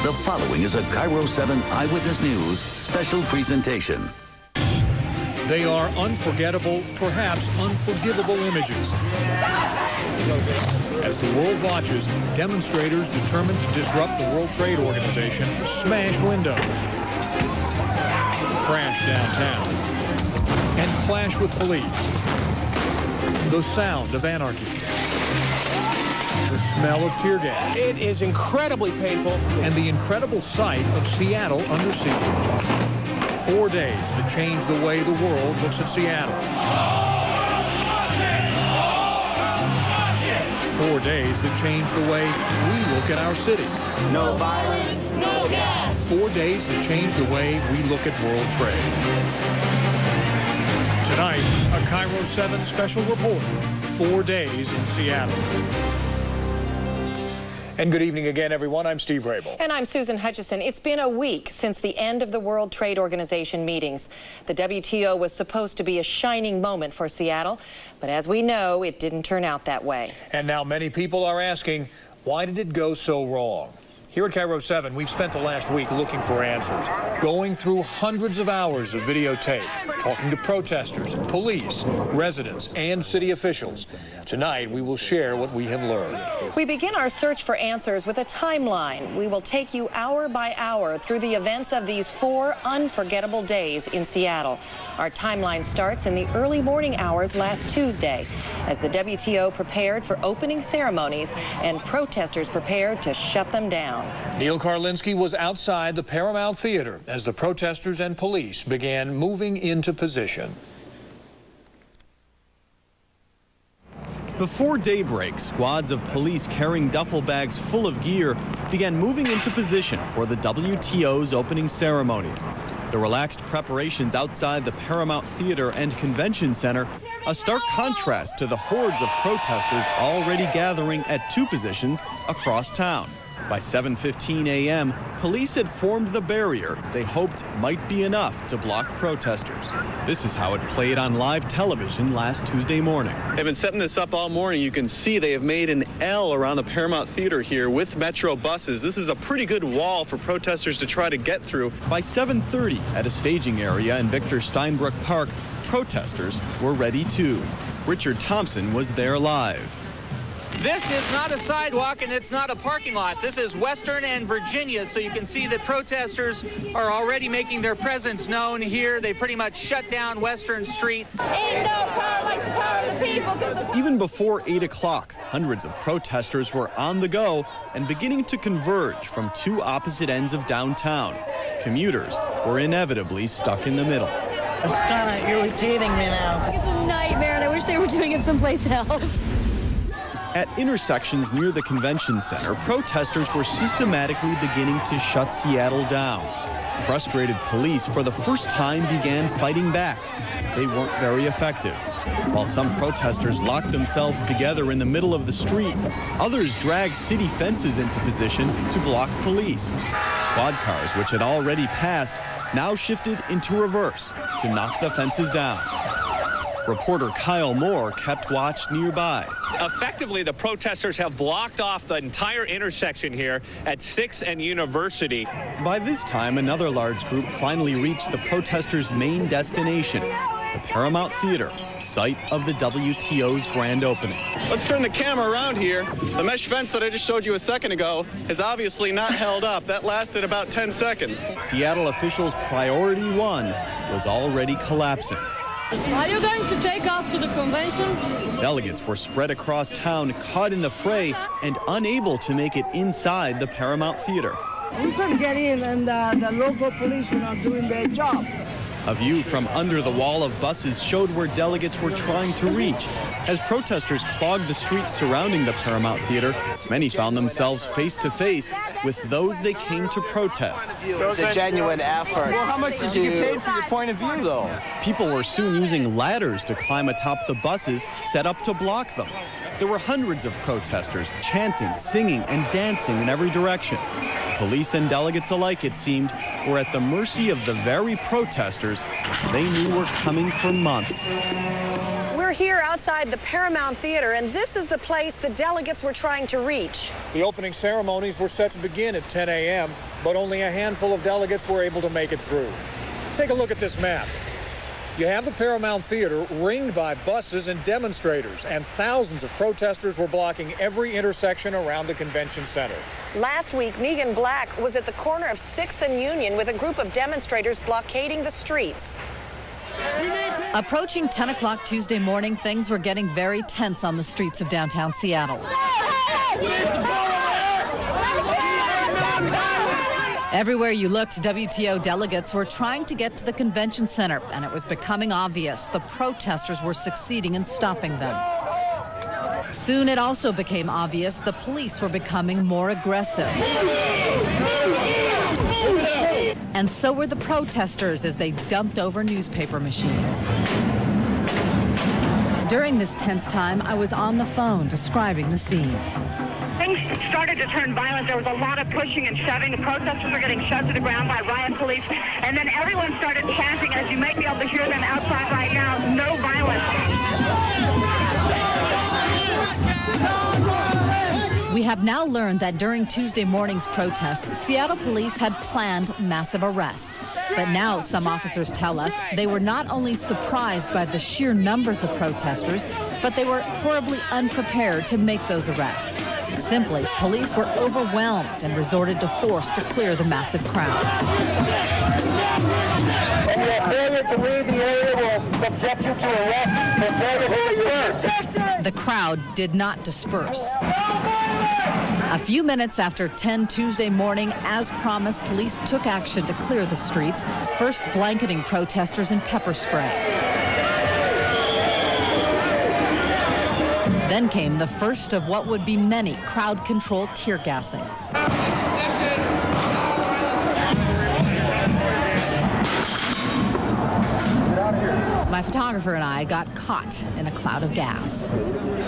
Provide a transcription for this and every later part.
The following is a Cairo 7 Eyewitness News special presentation. They are unforgettable, perhaps unforgivable images. As the world watches, demonstrators determined to disrupt the World Trade Organization smash windows, crash downtown, and clash with police. The sound of anarchy. The smell of tear gas. It is incredibly painful. And the incredible sight of Seattle under siege. 4 days that changed the way the world looks at Seattle. 4 days that changed the way we look at our city. No violence, no gas. 4 days that changed the way we look at world trade. Tonight, a Cairo 7 special report. 4 days in Seattle. And good evening again, everyone. I'm Steve Rabel. And I'm Susan Hutchison. It's been a week since the end of the World Trade Organization meetings. The WTO was supposed to be a shining moment for Seattle, but as we know, it didn't turn out that way. And now many people are asking, why did it go so wrong? Here at Cairo 7, we've spent the last week looking for answers, going through hundreds of hours of videotape, talking to protesters, police, residents, and city officials. Tonight, we will share what we have learned. We begin our search for answers with a timeline. We will take you hour by hour through the events of these 4 unforgettable days in Seattle. Our timeline starts in the early morning hours last Tuesday, as the WTO prepared for opening ceremonies and protesters prepared to shut them down. Neil Karlinski was outside the Paramount Theater as the protesters and police began moving into position. Before daybreak, squads of police carrying duffel bags full of gear began moving into position for the WTO's opening ceremonies. The relaxed preparations outside the Paramount Theater and Convention Center, a stark contrast to the hordes of protesters already gathering at 2 positions across town. By 7:15 a.m., police had formed the barrier they hoped might be enough to block protesters. This is how it played on live television last Tuesday morning. They've been setting this up all morning. You can see they have made an L around the Paramount Theater here with Metro buses. This is a pretty good wall for protesters to try to get through. By 7:30 at a staging area in Victor Steinbrook Park, protesters were ready too. Richard Thompson was there live. This is not a sidewalk and it's not a parking lot. This is Western and Virginia, so you can see that protesters are already making their presence known here. They pretty much shut down Western Street. Ain't no power like the power of the people. Even before 8 o'clock, hundreds of protesters were on the go and beginning to converge from 2 opposite ends of downtown. Commuters were inevitably stuck in the middle. It's kind of irritating me now. It's a nightmare, and I wish they were doing it someplace else. At intersections near the convention center, protesters were systematically beginning to shut Seattle down. Frustrated police for the first time began fighting back. They weren't very effective. While some protesters locked themselves together in the middle of the street, others dragged city fences into position to block police. Squad cars, which had already passed, now shifted into reverse to knock the fences down. Reporter Kyle Moore kept watch nearby. Effectively, the protesters have blocked off the entire intersection here at 6th and University. By this time, another large group finally reached the protesters' main destination, the Paramount Theater, site of the WTO's grand opening. Let's turn the camera around here. The mesh fence that I just showed you a second ago is obviously not held up. That lasted about 10 seconds. Seattle officials' priority 1 was already collapsing. Are you going to take us to the convention? Delegates were spread across town, caught in the fray, and unable to make it inside the Paramount Theater. We couldn't get in, and the local police are not doing their job. A view from under the wall of buses showed where delegates were trying to reach. As protesters clogged the streets surrounding the Paramount Theater, many found themselves face to face with those they came to protest. It's a genuine effort. Well, how much did you get paid for your point of view, though? People were soon using ladders to climb atop the buses set up to block them. There were hundreds of protesters chanting, singing, and dancing in every direction. Police and delegates alike, it seemed, were at the mercy of the very protesters they knew were coming for months. We're here outside the Paramount Theater, and this is the place the delegates were trying to reach. The opening ceremonies were set to begin at 10 a.m., but only a handful of delegates were able to make it through. Take a look at this map. You have the Paramount Theater ringed by buses and demonstrators, and thousands of protesters were blocking every intersection around the convention center. Last week, Megan Black was at the corner of 6th and Union with a group of demonstrators blockading the streets. Approaching 10 o'clock Tuesday morning, things were getting very tense on the streets of downtown Seattle. Everywhere you looked, WTO delegates were trying to get to the convention center, and it was becoming obvious the protesters were succeeding in stopping them. Soon it also became obvious the police were becoming more aggressive. And so were the protesters as they dumped over newspaper machines. During this tense time, I was on the phone describing the scene. Things started to turn violent. There was a lot of pushing and shoving. The protesters were getting shoved to the ground by riot police. And then everyone started chanting, as you might be able to hear them outside right now, no violence. We have now learned that during Tuesday morning's protests, Seattle police had planned massive arrests. But now some officers tell us they were not only surprised by the sheer numbers of protesters, but they were horribly unprepared to make those arrests. Simply, police were overwhelmed and resorted to force to clear the massive crowds. And your failure to leave the area will subject you to arrest for failure to disperse. The crowd did not disperse. A few minutes after 10 Tuesday morning, as promised, police took action to clear the streets, first blanketing protesters in pepper spray. Then came the first of what would be many crowd-controlled tear gassings. My photographer and I got caught in a cloud of gas.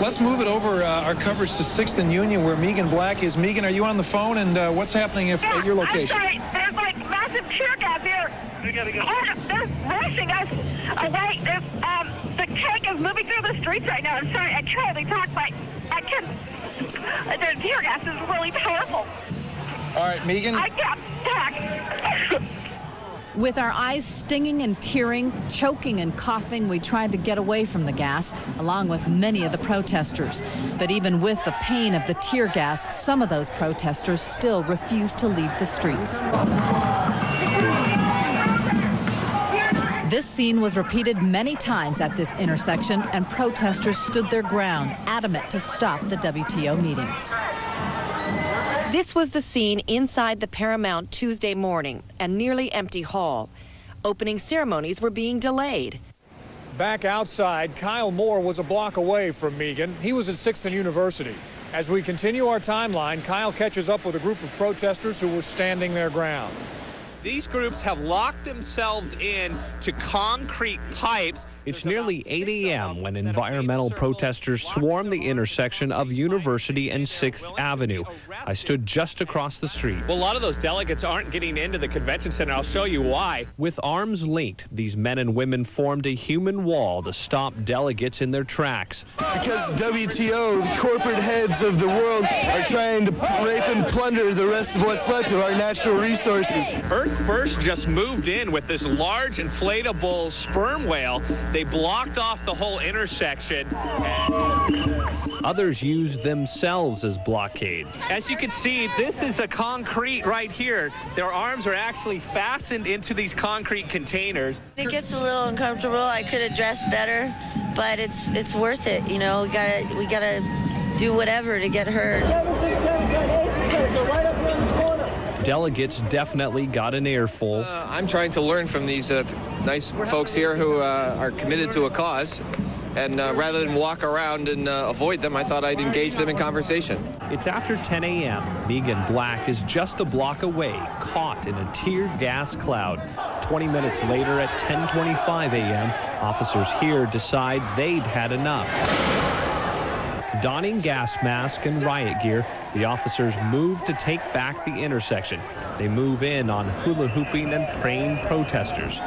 Let's move it over our coverage to 6th and Union, where Megan Black is. Megan, are you on the phone? And what's happening at your location? I'm sorry. There's like massive tear gas here. We gotta go. They're rushing us away. The tank is moving through the streets right now. I'm sorry, I can't really talk, but I can. The tear gas is really powerful. All right, Megan. I can't talk. With our eyes stinging and tearing, choking and coughing, we tried to get away from the gas, along with many of the protesters. But even with the pain of the tear gas, some of those protesters still refused to leave the streets. This scene was repeated many times at this intersection, and protesters stood their ground, adamant to stop the WTO meetings. This was the scene inside the Paramount Tuesday morning, a nearly empty hall. Opening ceremonies were being delayed. Back outside, Kyle Moore was a block away from Megan. He was at 6th and University. As we continue our timeline, Kyle catches up with a group of protesters who were standing their ground. These groups have locked themselves in to concrete pipes. It's nearly 8 a.m. when environmental protesters swarmed the intersection of University and 6th Avenue. I stood just across the street. Well, a lot of those delegates aren't getting into the convention center. I'll show you why. With arms linked, these men and women formed a human wall to stop delegates in their tracks. Because WTO, the corporate heads of the world, are trying to rape and plunder the rest of what's left of our natural resources. Earth First just moved in with this large inflatable sperm whale. They blocked off the whole intersection. Others used themselves as blockade. As you can see, this is a concrete right here. Their arms are actually fastened into these concrete containers. It gets a little uncomfortable. I could have dressed better, but it's worth it. You know, we gotta do whatever to get heard. Delegates definitely got an earful. I'm trying to learn from these nice folks here who are committed to a cause. And rather than walk around and avoid them, I thought I'd engage them in conversation. It's after 10 a.m. Megan Black is just a block away, caught in a tear gas cloud. 20 minutes later at 10:25 a.m., officers here decide they'd had enough. Donning gas mask and riot gear, the officers move to take back the intersection. They move in on hula hooping and praying protesters.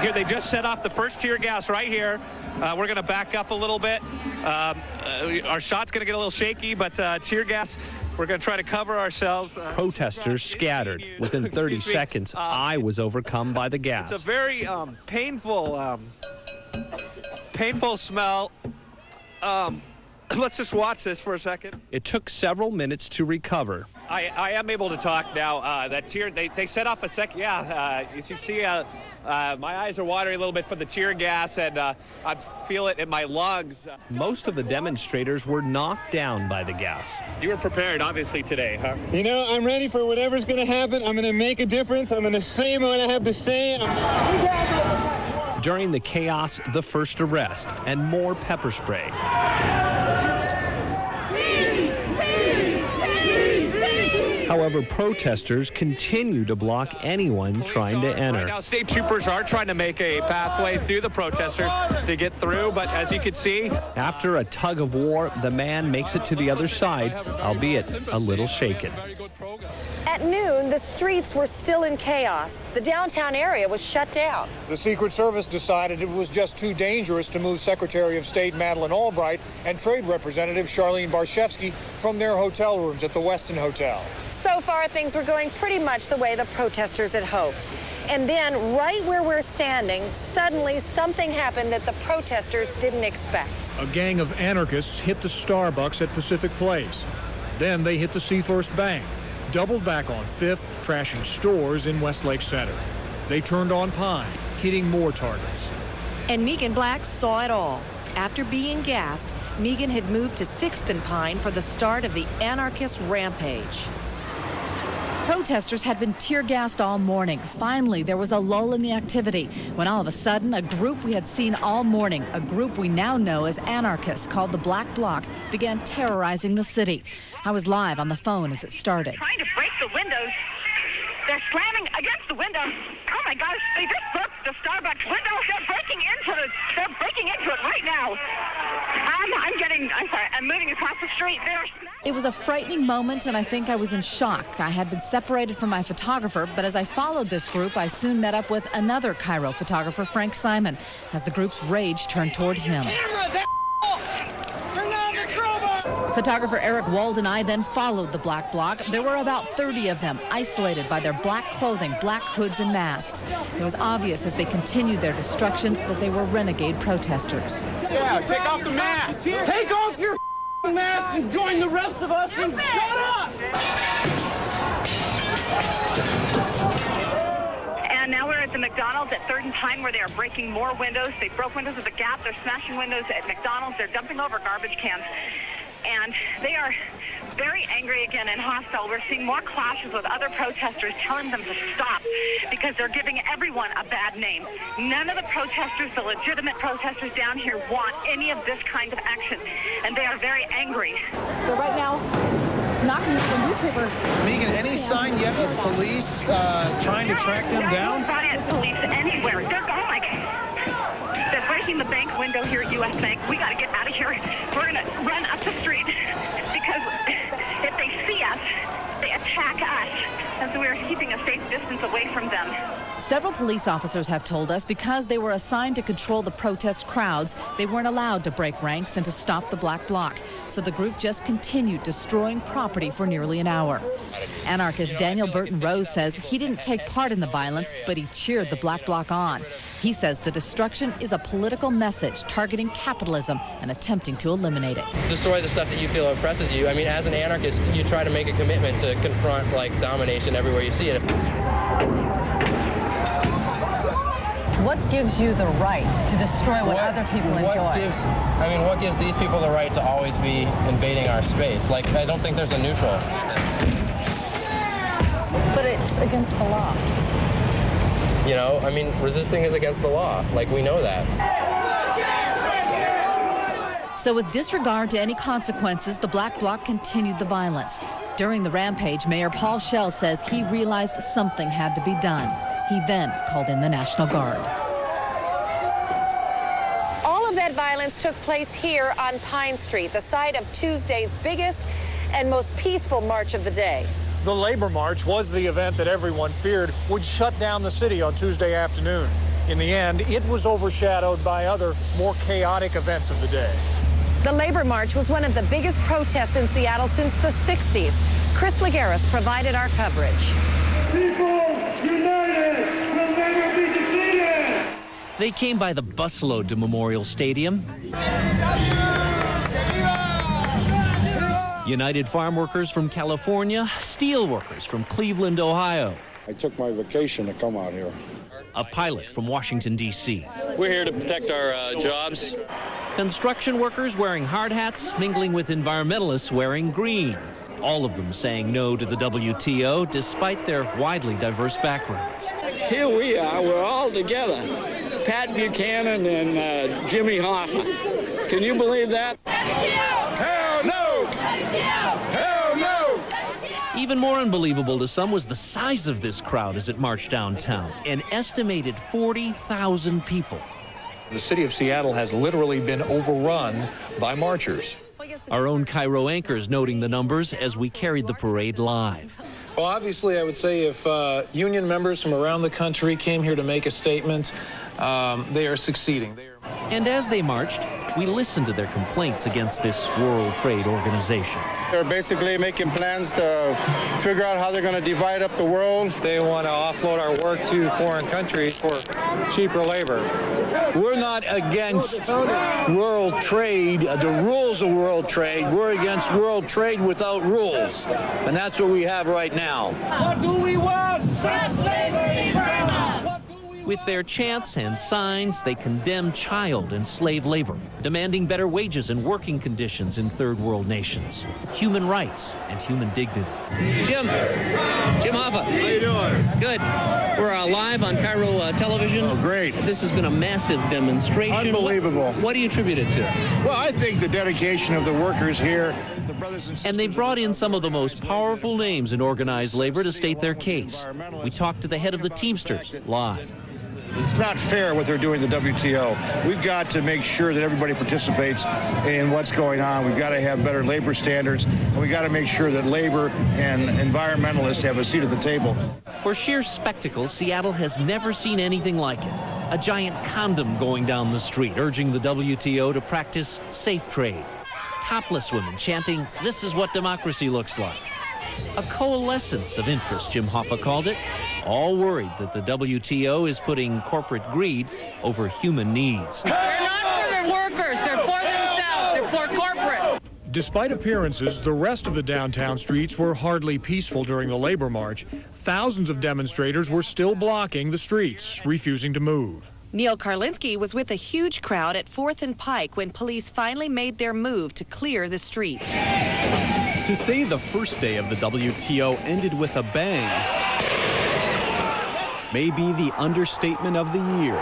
Here, they just set off the first tear gas right here. We're going to back up a little bit. Our shot's going to get a little shaky, but tear gas, we're going to try to cover ourselves. Protesters scattered. Within 30 seconds, I was overcome by the gas. It's a very painful smell. Let's just watch this for a second. It took several minutes to recover. I am able to talk now. That tear, they set off a second. Yeah, as you see, my eyes are watering a little bit for the tear gas, and I feel it in my lungs. Most of the demonstrators were knocked down by the gas. You were prepared, obviously, today, huh? You know, I'm ready for whatever's going to happen. I'm going to make a difference. I'm going to say what I have to say. During the chaos, the first arrest and more pepper spray. However, protesters continue to block anyone trying to enter. Right now, state troopers are trying to make a pathway through the protesters to get through, but as you can see, after a tug of war, the man makes it to the other side, albeit a little shaken. At noon, the streets were still in chaos. The downtown area was shut down. The Secret Service decided it was just too dangerous to move Secretary of State Madeleine Albright and Trade Representative Charlene Barshevsky from their hotel rooms at the Westin Hotel. So far, things were going pretty much the way the protesters had hoped. And then, right where we're standing, suddenly something happened that the protesters didn't expect. A gang of anarchists hit the Starbucks at Pacific Place. Then they hit the Seafirst Bank, doubled back on 5th, trashing stores in Westlake Center. They turned on Pine, hitting more targets. And Megan Black saw it all. After being gassed, Megan had moved to 6th and Pine for the start of the anarchist rampage. Protesters had been tear-gassed all morning. Finally, there was a lull in the activity when all of a sudden a group we had seen all morning, a group we now know as anarchists called the Black Bloc, began terrorizing the city. I was live on the phone as it started. Trying to break the windows. They're slamming against the window. Oh my gosh, they just broke the Starbucks window. They're breaking into it right now. I'm moving across the street. It was a frightening moment, and I think I was in shock. I had been separated from my photographer, but as I followed this group, I soon met up with another Cairo photographer, Frank Simon, as the group's rage turned toward him. Photographer Eric Wald and I then followed the Black Bloc. There were about 30 of them, isolated by their black clothing, black hoods and masks. It was obvious as they continued their destruction that they were renegade protesters. Yeah, take off the mask. Take off your mask and join the rest of us and shut up! And now we're at the McDonald's at 3rd and Pine, where they are breaking more windows. They broke windows at the Gap. They're smashing windows at McDonald's. They're dumping over garbage cans. And they are very angry again and hostile. We're seeing more clashes with other protesters telling them to stop because they're giving everyone a bad name. None of the protesters, the legitimate protesters down here, want any of this kind of action, and they are very angry. So right now, knocking at the newspaper. Megan, any sign yet of police trying to track them down? Not police anywhere. They're breaking the bank window here at U.S. Bank. We got to get out of here. We're going to run up the street because if they see us, they attack us. And so we're keeping a safe distance away from them. Several police officers have told us because they were assigned to control the protest crowds, they weren't allowed to break ranks and to stop the Black Bloc. So the group just continued destroying property for nearly an hour. Anarchist Daniel Burton Rose says he didn't take part in the violence, but he cheered the Black Bloc on. He says the destruction is a political message targeting capitalism and attempting to eliminate it. Destroy the stuff that you feel oppresses you. I mean, as an anarchist, you try to make a commitment to confront like domination everywhere you see it. What gives you the right to destroy what other people enjoy? What gives these people the right to always be invading our space? Like, I don't think there's a neutral. But it's against the law. You know, I mean, resisting is against the law. Like, we know that. So with disregard to any consequences, the Black Bloc continued the violence. During the rampage, Mayor Paul Schell says he realized something had to be done. He then called in the National Guard. All of that violence took place here on Pine Street, the site of Tuesday's biggest and most peaceful march of the day. The Labor March was the event that everyone feared would shut down the city on Tuesday afternoon. In the end, it was overshadowed by other, more chaotic events of the day. The Labor March was one of the biggest protests in Seattle since the 60s. Chris Lagueras provided our coverage. People united will never be defeated. They came by the busload to Memorial Stadium. United Farm Workers from California, steel workers from Cleveland, Ohio. I took my vacation to come out here. A pilot from Washington, D.C. We're here to protect our jobs. Construction workers wearing hard hats, mingling with environmentalists wearing green. All of them saying no to the WTO despite their widely diverse backgrounds. Here we are, we're all together. Pat Buchanan and Jimmy Hoffa. Can you believe that? Hell no! Hell no! Even more unbelievable to some was the size of this crowd as it marched downtown. An estimated 40,000 people. The city of Seattle has literally been overrun by marchers. Our own Cairo anchors noting the numbers as we carried the parade live. Well, obviously, I would say if union members from around the country came here to make a statement, they are succeeding. And as they marched, we listened to their complaints against this World Trade Organization. They're basically making plans to figure out how they're going to divide up the world. They want to offload our work to foreign countries for cheaper labor. We're not against world trade, the rules of world trade. We're against world trade without rules. And that's what we have right now. What do we want? Stop slavery, Burma! With their chants and signs, they condemn child and slave labor, demanding better wages and working conditions in third world nations, human rights and human dignity. Jim Hoffa. How you doing? Good. We're live on Cairo television. Oh, great. This has been a massive demonstration. Unbelievable. What do you attribute it to? Well, I think the dedication of the workers here, the brothers and sisters. And they brought in some of the most powerful names in organized labor to state their case. We talked to the head of the Teamsters live. It's not fair what they're doing to the WTO. We've got to make sure that everybody participates in what's going on. We've got to have better labor standards, and we've got to make sure that labor and environmentalists have a seat at the table. For sheer spectacle, Seattle has never seen anything like it. A giant condom going down the street, urging the WTO to practice safe trade. Topless women chanting, "This is what democracy looks like." A coalescence of interest, Jim Hoffa called it, all worried that the WTO is putting corporate greed over human needs. They're not for their workers, they're for themselves, they're for corporate. Despite appearances, the rest of the downtown streets were hardly peaceful during the labor march. Thousands of demonstrators were still blocking the streets, refusing to move. Neil Karlinski was with a huge crowd at 4th and Pike when police finally made their move to clear the streets. To say the first day of the WTO ended with a bang may be the understatement of the year.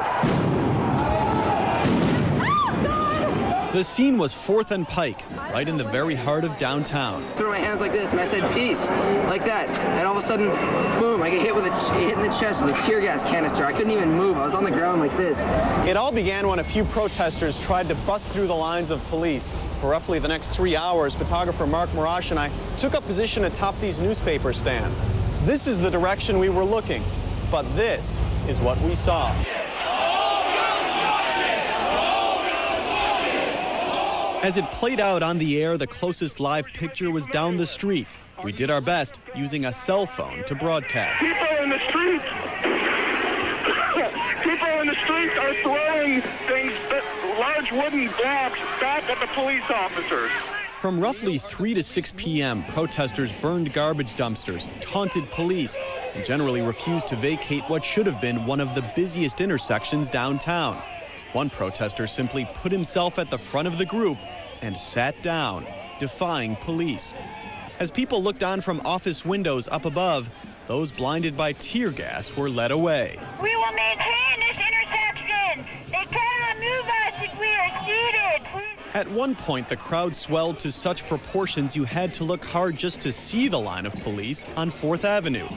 The scene was 4th and Pike, right in the very heart of downtown. Threw my hands like this and I said peace, like that. And all of a sudden, boom, I get hit in the chest with a tear gas canister. I couldn't even move. I was on the ground like this. It all began when a few protesters tried to bust through the lines of police. For roughly the next 3 hours, photographer Mark Marash and I took up position atop these newspaper stands. This is the direction we were looking, but this is what we saw. As it played out on the air, the closest live picture was down the street. We did our best using a cell phone to broadcast. People in the streets, are throwing things, large wooden blocks, back at the police officers. From roughly 3 to 6 p.m., protesters burned garbage dumpsters, taunted police, and generally refused to vacate what should have been one of the busiest intersections downtown. One protester simply put himself at the front of the group and sat down, defying police. As people looked on from office windows up above, those blinded by tear gas were led away. We will maintain this intersection. They cannot move us if we are seated. At one point, the crowd swelled to such proportions you had to look hard just to see the line of police on 4th Avenue.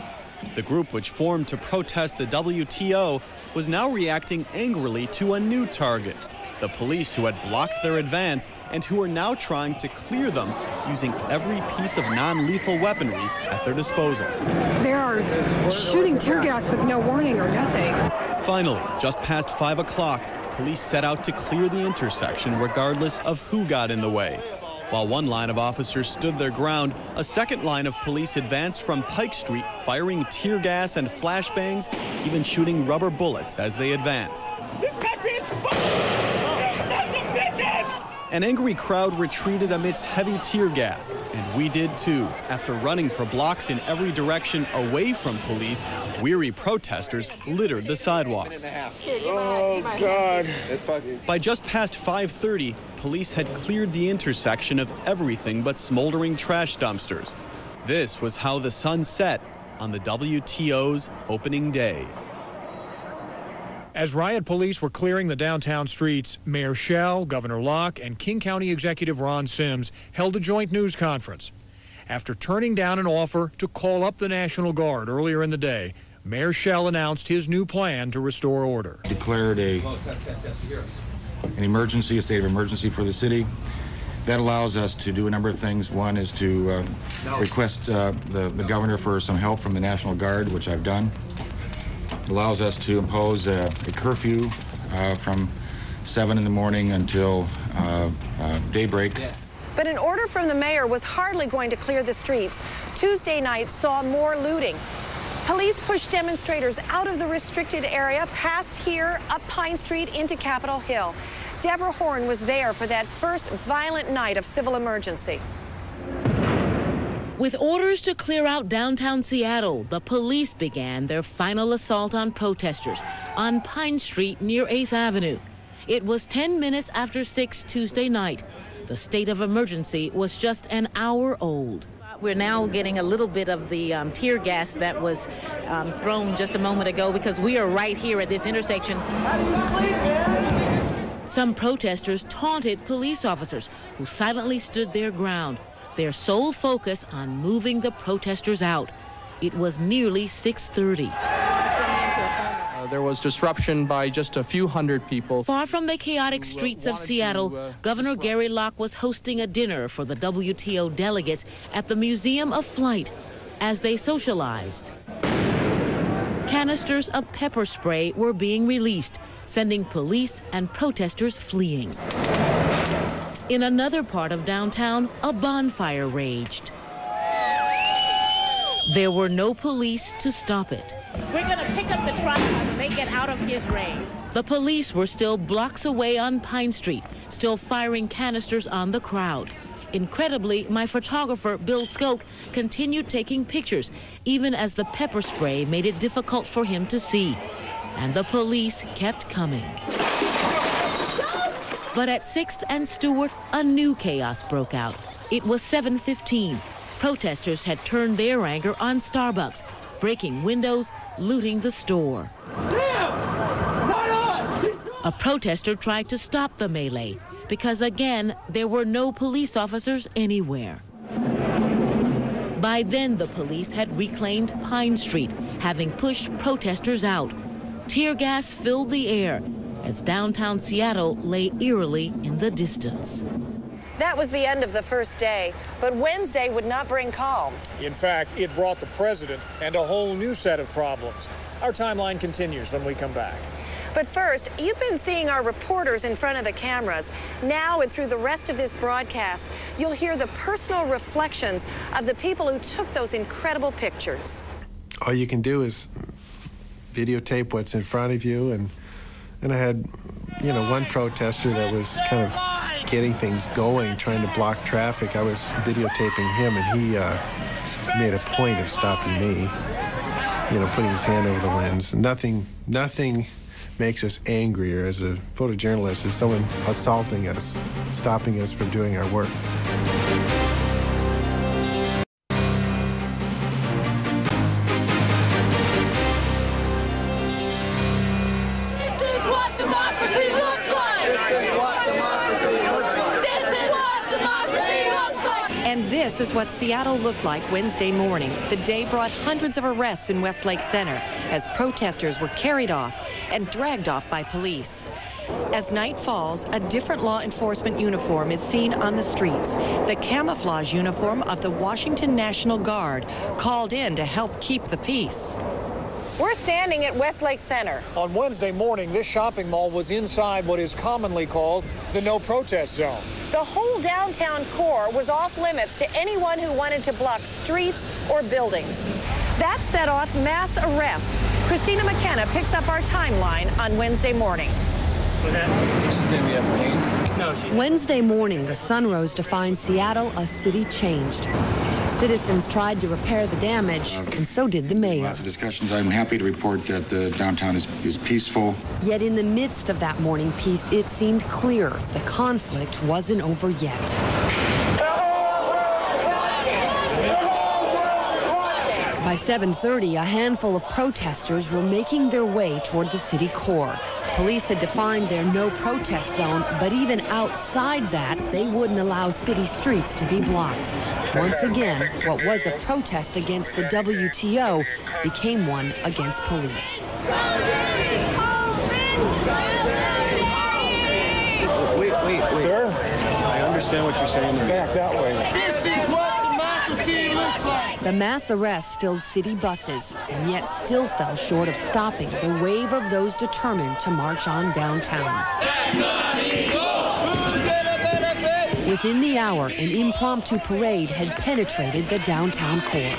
The group, which formed to protest the WTO, was now reacting angrily to a new target, the police who had blocked their advance and who are now trying to clear them using every piece of non-lethal weaponry at their disposal. They are shooting tear gas with no warning or nothing. Finally, just past 5 o'clock, police set out to clear the intersection regardless of who got in the way. While one line of officers stood their ground, a second line of police advanced from Pike Street, firing tear gas and flashbangs, even shooting rubber bullets as they advanced. This country is full! You sons of bitches! An angry crowd retreated amidst heavy tear gas, and we did too. After running for blocks in every direction away from police, weary protesters littered the sidewalks. Oh, God. By just past 5:30, police had cleared the intersection of everything but smoldering trash dumpsters. This was how the sun set on the WTO's opening day. As riot police were clearing the downtown streets, Mayor Schell, Governor Locke, and King County Executive Ron Sims held a joint news conference. After turning down an offer to call up the National Guard earlier in the day, Mayor Schell announced his new plan to restore order. Declared an emergency, a state of emergency for the city. That allows us to do a number of things. One is to request the governor for some help from the National Guard, which I've done. It allows us to impose a curfew from 7 in the morning until daybreak. But an order from the mayor was hardly going to clear the streets. Tuesday night saw more looting. Police pushed demonstrators out of the restricted area, past here, up Pine Street, into Capitol Hill. Deborah Horn was there for that first violent night of civil emergency. With orders to clear out downtown Seattle, the police began their final assault on protesters on Pine Street near 8th Avenue. It was 10 minutes after 6 Tuesday night. The state of emergency was just an hour old. We're now getting a little bit of the tear gas that was thrown just a moment ago because we are right here at this intersection. Some protesters taunted police officers who silently stood their ground, their sole focus on moving the protesters out. It was nearly 6:30. There was disruption by just a few hundred people. Far from the chaotic streets of Seattle, Governor Gary Locke was hosting a dinner for the WTO delegates at the Museum of Flight as they socialized. Canisters of pepper spray were being released, sending police and protesters fleeing. In another part of downtown, a bonfire raged. There were no police to stop it. We're going to pick up the truck when they get out of his range. The police were still blocks away on Pine Street, still firing canisters on the crowd. Incredibly, my photographer, Bill Skoke, continued taking pictures, even as the pepper spray made it difficult for him to see. And the police kept coming. But at 6th and Stewart, a new chaos broke out. It was 7:15. Protesters had turned their anger on Starbucks, breaking windows, looting the store. A protester tried to stop the melee because, again, there were no police officers anywhere. By then, the police had reclaimed Pine Street, having pushed protesters out. Tear gas filled the air as downtown Seattle lay eerily in the distance. That was the end of the first day, but Wednesday would not bring calm. In fact, it brought the president and a whole new set of problems. Our timeline continues when we come back. But first, you've been seeing our reporters in front of the cameras. Now and through the rest of this broadcast, you'll hear the personal reflections of the people who took those incredible pictures. All you can do is videotape what's in front of you, and I had, one protester that was kind of getting things going, trying to block traffic. I was videotaping him, and he made a point of stopping me, putting his hand over the lens. Nothing makes us angrier as a photojournalist is someone assaulting us, stopping us from doing our work. And this is what Seattle looked like Wednesday morning. The day brought hundreds of arrests in Westlake Center as protesters were carried off and dragged off by police. As night falls, a different law enforcement uniform is seen on the streets. The camouflage uniform of the Washington National Guard, called in to help keep the peace. We're standing at Westlake Center. On Wednesday morning, this shopping mall was inside what is commonly called the no protest zone. The whole downtown core was off limits to anyone who wanted to block streets or buildings. That set off mass arrests. Christina McKenna picks up our timeline on Wednesday morning. Wednesday morning, the sun rose to find Seattle a city changed. Citizens tried to repair the damage, and so did the mayor. Lots of discussions. I'm happy to report that the downtown is peaceful. Yet in the midst of that morning peace, it seemed clear the conflict wasn't over yet. By 7:30, a handful of protesters were making their way toward the city core. Police had defined their no protest zone, but even outside that, they wouldn't allow city streets to be blocked. Once again, what was a protest against the WTO became one against police. Wait. Sir, I understand what you're saying. Back that way. This is what democracy looks like. The mass arrests filled city buses, and yet still fell short of stopping the wave of those determined to march on downtown. Within the hour, an impromptu parade had penetrated the downtown core.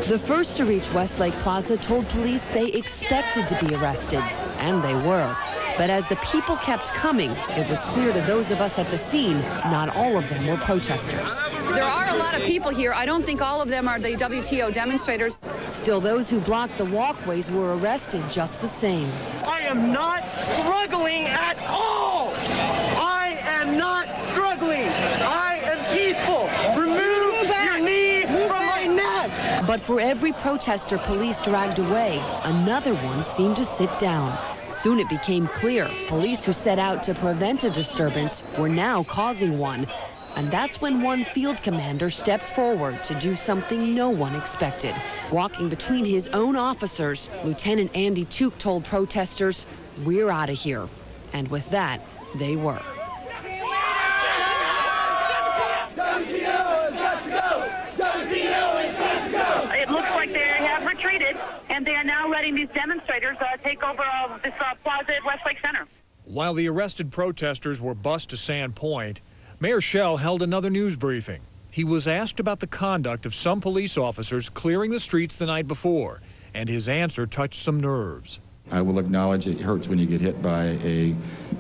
The first to reach Westlake Plaza told police they expected to be arrested, and they were. But as the people kept coming, it was clear to those of us at the scene, not all of them were protesters. There are a lot of people here. I don't think all of them are the WTO demonstrators. Still, those who blocked the walkways were arrested just the same. I am not struggling at all. I am not struggling. I am peaceful. Remove your knee from my neck. But for every protester police dragged away, another one seemed to sit down. Soon it became clear police who set out to prevent a disturbance were now causing one. And that's when one field commander stepped forward to do something no one expected. Walking between his own officers, Lieutenant Andy Tuke told protesters, "We're out of here." And with that, they were. It looks like they have retreated, and they are now letting these demonstrators take over this plaza at Westlake Center. While the arrested protesters were bused to Sandpoint, Mayor Schell held another news briefing. He was asked about the conduct of some police officers clearing the streets the night before, and his answer touched some nerves. I will acknowledge it hurts when you get hit by a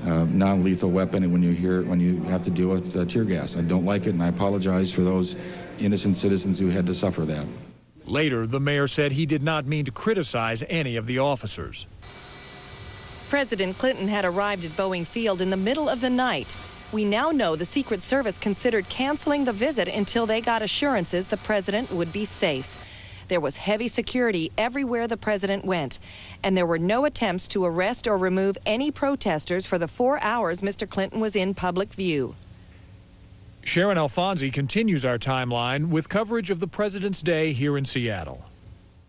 non-lethal weapon and when you have to deal with tear gas. I don't like it, and I apologize for those innocent citizens who had to suffer that. Later, the mayor said he did not mean to criticize any of the officers. President Clinton had arrived at Boeing Field in the middle of the night. We now know the Secret Service considered canceling the visit until they got assurances the president would be safe. There was heavy security everywhere the president went, and there were no attempts to arrest or remove any protesters for the 4 hours Mr. Clinton was in public view. Sharon Alfonsi continues our timeline with coverage of the President's Day here in Seattle.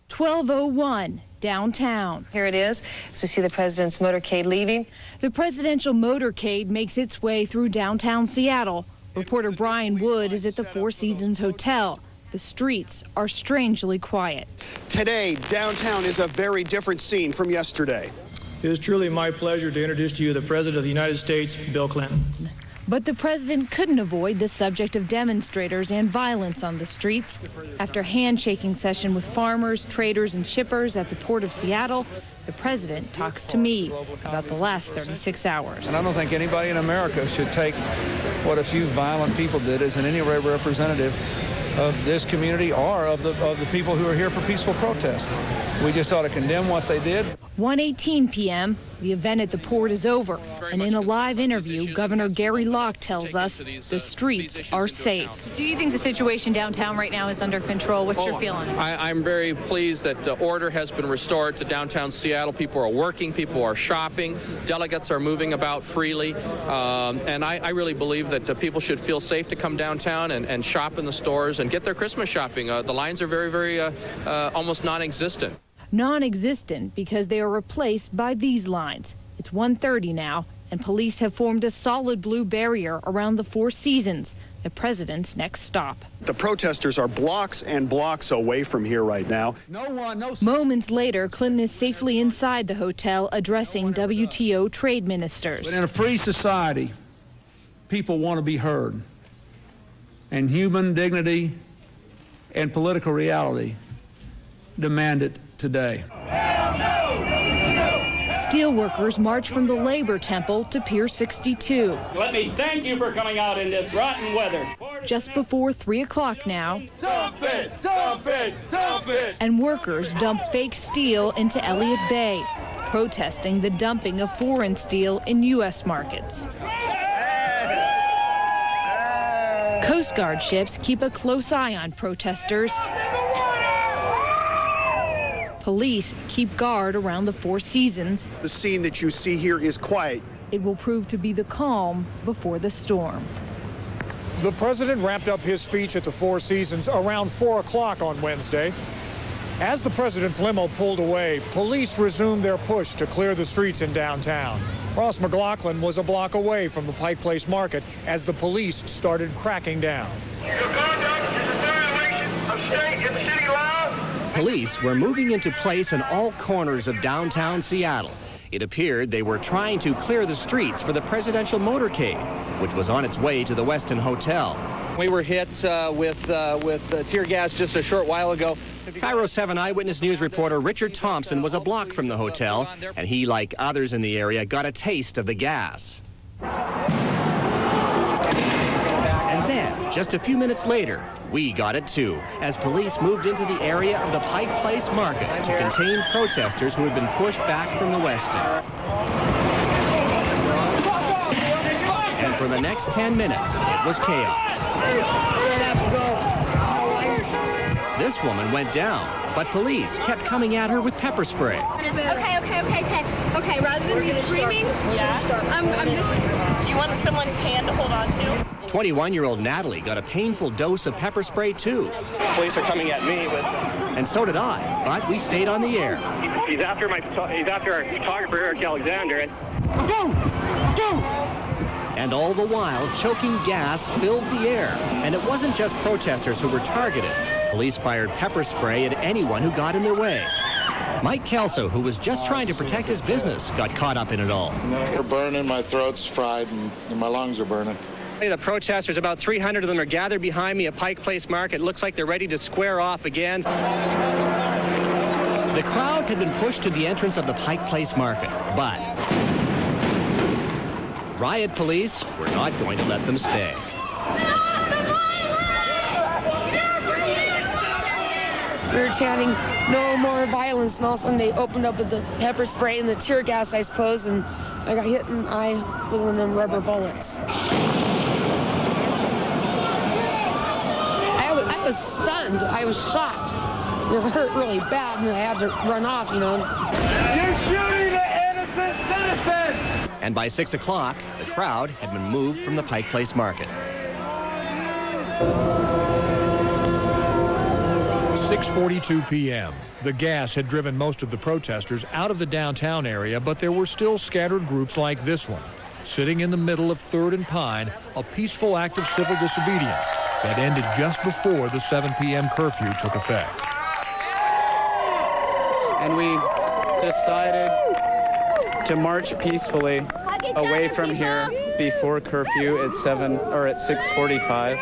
12:01 downtown. Here it is as we see the president's motorcade leaving. The presidential motorcade makes its way through downtown Seattle. Reporter Brian Wood is at the Four Seasons Hotel. The streets are strangely quiet. Today, downtown is a very different scene from yesterday. It is truly my pleasure to introduce to you the President of the United States, Bill Clinton. But the president couldn't avoid the subject of demonstrators and violence on the streets. After a handshaking session with farmers, traders, and shippers at the Port of Seattle, the president talks to me about the last 36 hours. And I don't think anybody in America should take what a few violent people did as in any way representative of this community or of the people who are here for peaceful protest. We just ought to condemn what they did. 1:18 p.m. The event at the port is over, and in a live interview, Governor Gary Locke tells us the streets are safe. Do you think the situation downtown right now is under control? What's your feeling? I'm very pleased that order has been restored to downtown Seattle. People are working, people are shopping, delegates are moving about freely, and I really believe that people should feel safe to come downtown and shop in the stores and get their Christmas shopping. The lines are very, very almost non-existent. Non-existent because they are replaced by these lines. It's 1:30 now, and police have formed a solid blue barrier around the Four Seasons, the president's next stop. The protesters are blocks and blocks away from here right now. Moments later, Clinton is safely inside the hotel addressing WTO trade ministers. But in a free society, people want to be heard. And human dignity and political reality demand it today. Steelworkers march from the Labor Temple to Pier 62. Let me thank you for coming out in this rotten weather. Just before 3 o'clock now. Dump it! Dump it! Dump it! And workers dump fake steel into Elliott Bay, protesting the dumping of foreign steel in U.S. markets. Coast Guard ships keep a close eye on protesters. Police keep guard around the Four Seasons. The scene that you see here is quiet. It will prove to be the calm before the storm. The president wrapped up his speech at the Four Seasons around 4 o'clock on Wednesday. As the president's limo pulled away, police resumed their push to clear the streets in downtown. Ross McLaughlin was a block away from the Pike Place Market as the police started cracking down. Your conduct is a violation of state and city law. Police were moving into place in all corners of downtown Seattle. It appeared they were trying to clear the streets for the presidential motorcade, which was on its way to the Westin Hotel. We were hit with tear gas just a short while ago. Cairo 7 Eyewitness News reporter Richard Thompson was a block from the hotel, and he, like others in the area, got a taste of the gas. And then, just a few minutes later, we got it too, as police moved into the area of the Pike Place Market to contain protesters who had been pushed back from the Westin. And for the next 10 minutes, it was chaos. This woman went down, but police kept coming at her with pepper spray. Okay, rather than me screaming, I'm just... Do you want someone's hand to hold on to? 21-year-old Natalie got a painful dose of pepper spray, too. Police are coming at me, but... And so did I, but we stayed on the air. He's after our photographer, Eric Alexander. Let's go! Let's go! And all the while, choking gas filled the air. And it wasn't just protesters who were targeted. Police fired pepper spray at anyone who got in their way. Mike Kelso, who was just trying to protect his business, got caught up in it all. They're burning, my throat's fried, and my lungs are burning. The protesters, about 300 of them, are gathered behind me at Pike Place Market. Looks like they're ready to square off again. The crowd had been pushed to the entrance of the Pike Place Market, but riot police were not going to let them stay. We were chanting, "No more violence," and all of a sudden they opened up with the pepper spray and the tear gas, I suppose, and I got hit in the eye with one of them rubber bullets. I was stunned. I was shocked. It hurt really bad, and I had to run off, you know. You're shooting an innocent citizen! And by 6 o'clock, the crowd had been moved from the Pike Place Market. 6:42 p.m. The gas had driven most of the protesters out of the downtown area, but there were still scattered groups like this one, sitting in the middle of 3rd and Pine, a peaceful act of civil disobedience that ended just before the 7 p.m. curfew took effect. And we decided to march peacefully away from here before curfew at 6:45.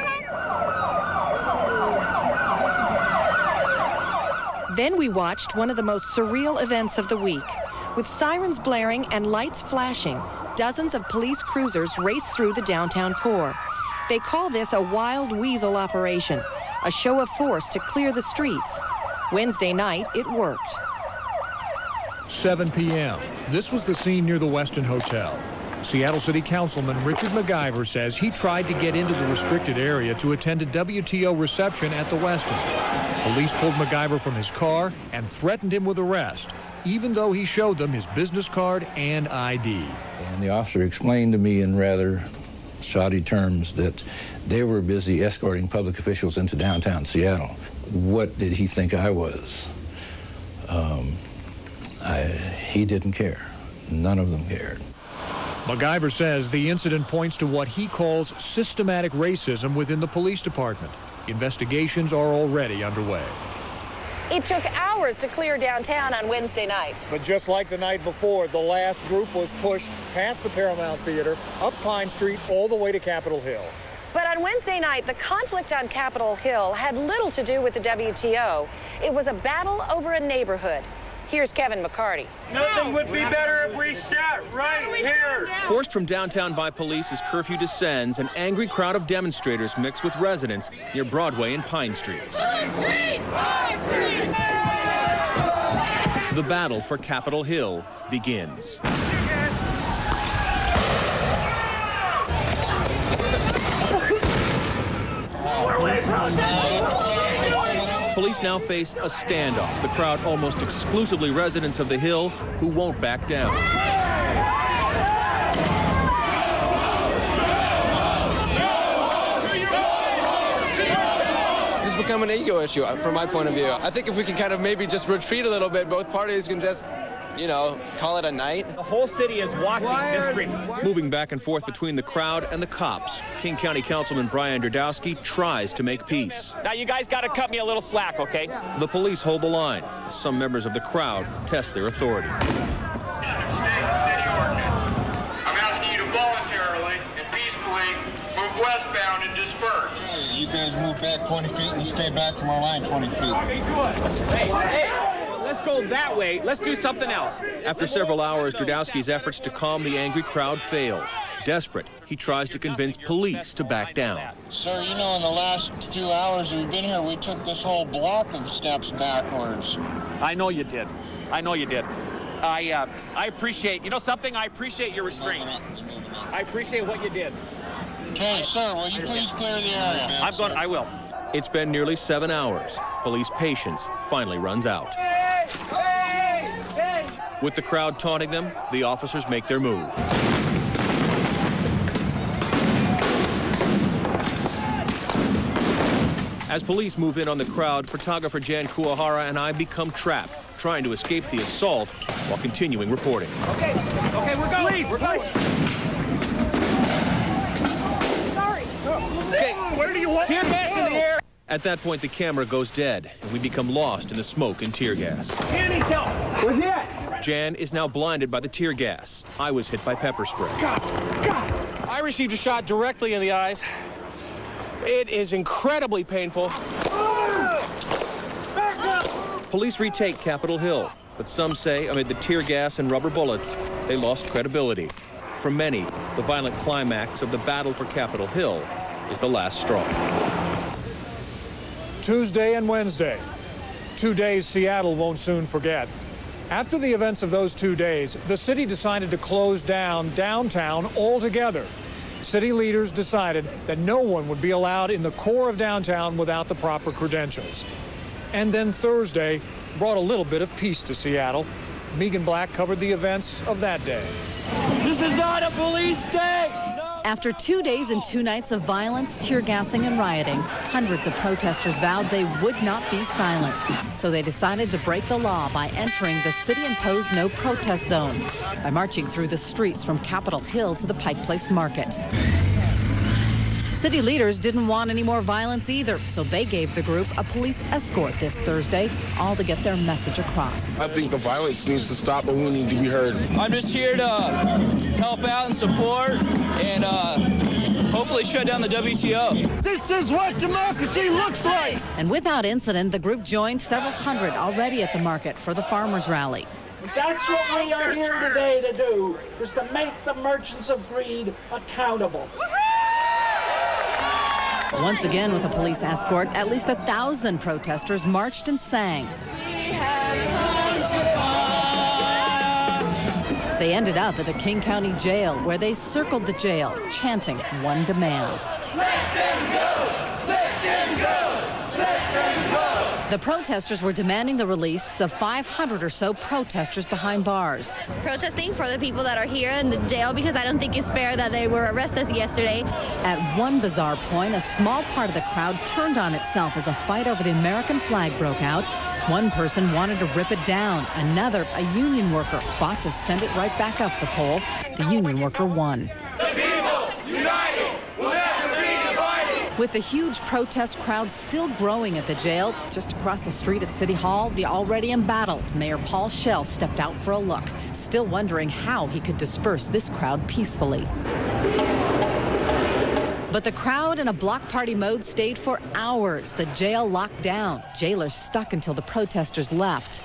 Then we watched one of the most surreal events of the week. With sirens blaring and lights flashing, dozens of police cruisers raced through the downtown core. They call this a wild weasel operation, a show of force to clear the streets. Wednesday night, it worked. 7 p.m. This was the scene near the Westin Hotel. Seattle City Councilman Richard McIver says he tried to get into the restricted area to attend a WTO reception at the Westin. Police pulled McIver from his car and threatened him with arrest, even though he showed them his business card and ID. And the officer explained to me in rather shoddy terms that they were busy escorting public officials into downtown Seattle. What did he think I was? He didn't care. None of them cared. MacGyver says the incident points to what he calls systematic racism within the police department. Investigations are already underway. It took hours to clear downtown on Wednesday night. But just like the night before, the last group was pushed past the Paramount Theater, up Pine Street, all the way to Capitol Hill. But on Wednesday night, the conflict on Capitol Hill had little to do with the WTO. It was a battle over a neighborhood. Here's Kevin McCarty. Nothing would be better if we sat right here. Forced from downtown by police as curfew descends, an angry crowd of demonstrators mix with residents near Broadway and Pine Streets. The battle for Capitol Hill begins. Police now face a standoff. The crowd, almost exclusively residents of the Hill, who won't back down. It's become an ego issue from my point of view. I think if we can kind of maybe just retreat a little bit, both parties can just, you know, call it a night. The whole city is watching this street. Moving back and forth between the crowd and the cops, King County Councilman Brian Derdowski tries to make peace. Now you guys got to cut me a little slack, okay? The police hold the line. Some members of the crowd test their authority. I'm asking you to voluntarily and peacefully move westbound and disperse. You guys move back 20 feet and stay back from our line 20 feet. Hey. Let's go that way. Let's do something else. After several hours, Derdowski's efforts to calm the angry crowd fails. Desperate, he tries to convince police to back down. Sir, you know, in the last 2 hours we've been here, we took this whole block of steps backwards. I know you did. I know you did. I appreciate, you know something? I appreciate your restraint. I appreciate what you did. Okay, sir, will you please clear the area? I will. It's been nearly 7 hours. Police patience finally runs out. With the crowd taunting them, the officers make their move. As police move in on the crowd, photographer Jan Kuahara and I become trapped, trying to escape the assault while continuing reporting. Okay, we're going. Please, we're going. Sorry. Okay, where do you want tear gas in the air? At that point, the camera goes dead, and we become lost in the smoke and tear gas. Jan needs help. Where's he at? Jan is now blinded by the tear gas. I was hit by pepper spray. God. I received a shot directly in the eyes. It is incredibly painful. Police retake Capitol Hill, but some say amid the tear gas and rubber bullets, they lost credibility. For many, the violent climax of the battle for Capitol Hill is the last straw. Tuesday and Wednesday, 2 days Seattle won't soon forget. After the events of those 2 days, the city decided to close down downtown altogether. City leaders decided that no one would be allowed in the core of downtown without the proper credentials. And then Thursday brought a little bit of peace to Seattle. Megan Black covered the events of that day. This is not a police day! After 2 days and 2 nights of violence, tear gassing, and rioting, hundreds of protesters vowed they would not be silenced. So they decided to break the law by entering the city-imposed no protest zone by marching through the streets from Capitol Hill to the Pike Place Market. City leaders didn't want any more violence either, so they gave the group a police escort this Thursday, all to get their message across. I think the violence needs to stop and we need to be heard. I'm just here to help out and support and hopefully shut down the WTO. This is what democracy looks like! And without incident, the group joined several hundred already at the market for the farmers' rally. That's what we are here today to do, is to make the merchants of greed accountable. Once again, with a police escort, at least 1,000 protesters marched and sang. They ended up at the King County Jail, where they circled the jail, chanting one demand. Let them go! Let them go! Let them go! The protesters were demanding the release of 500 or so protesters behind bars. Protesting for the people that are here in the jail because I don't think it's fair that they were arrested yesterday. At one bizarre point, a small part of the crowd turned on itself as a fight over the American flag broke out. One person wanted to rip it down. Another, a union worker, fought to send it right back up the pole. The union worker won. The people, united, will never be divided. With the huge protest crowd still growing at the jail, just across the street at City Hall, the already embattled Mayor Paul Schell stepped out for a look, still wondering how he could disperse this crowd peacefully. But the crowd in a block party mode stayed for hours. The jail locked down. Jailers stuck until the protesters left.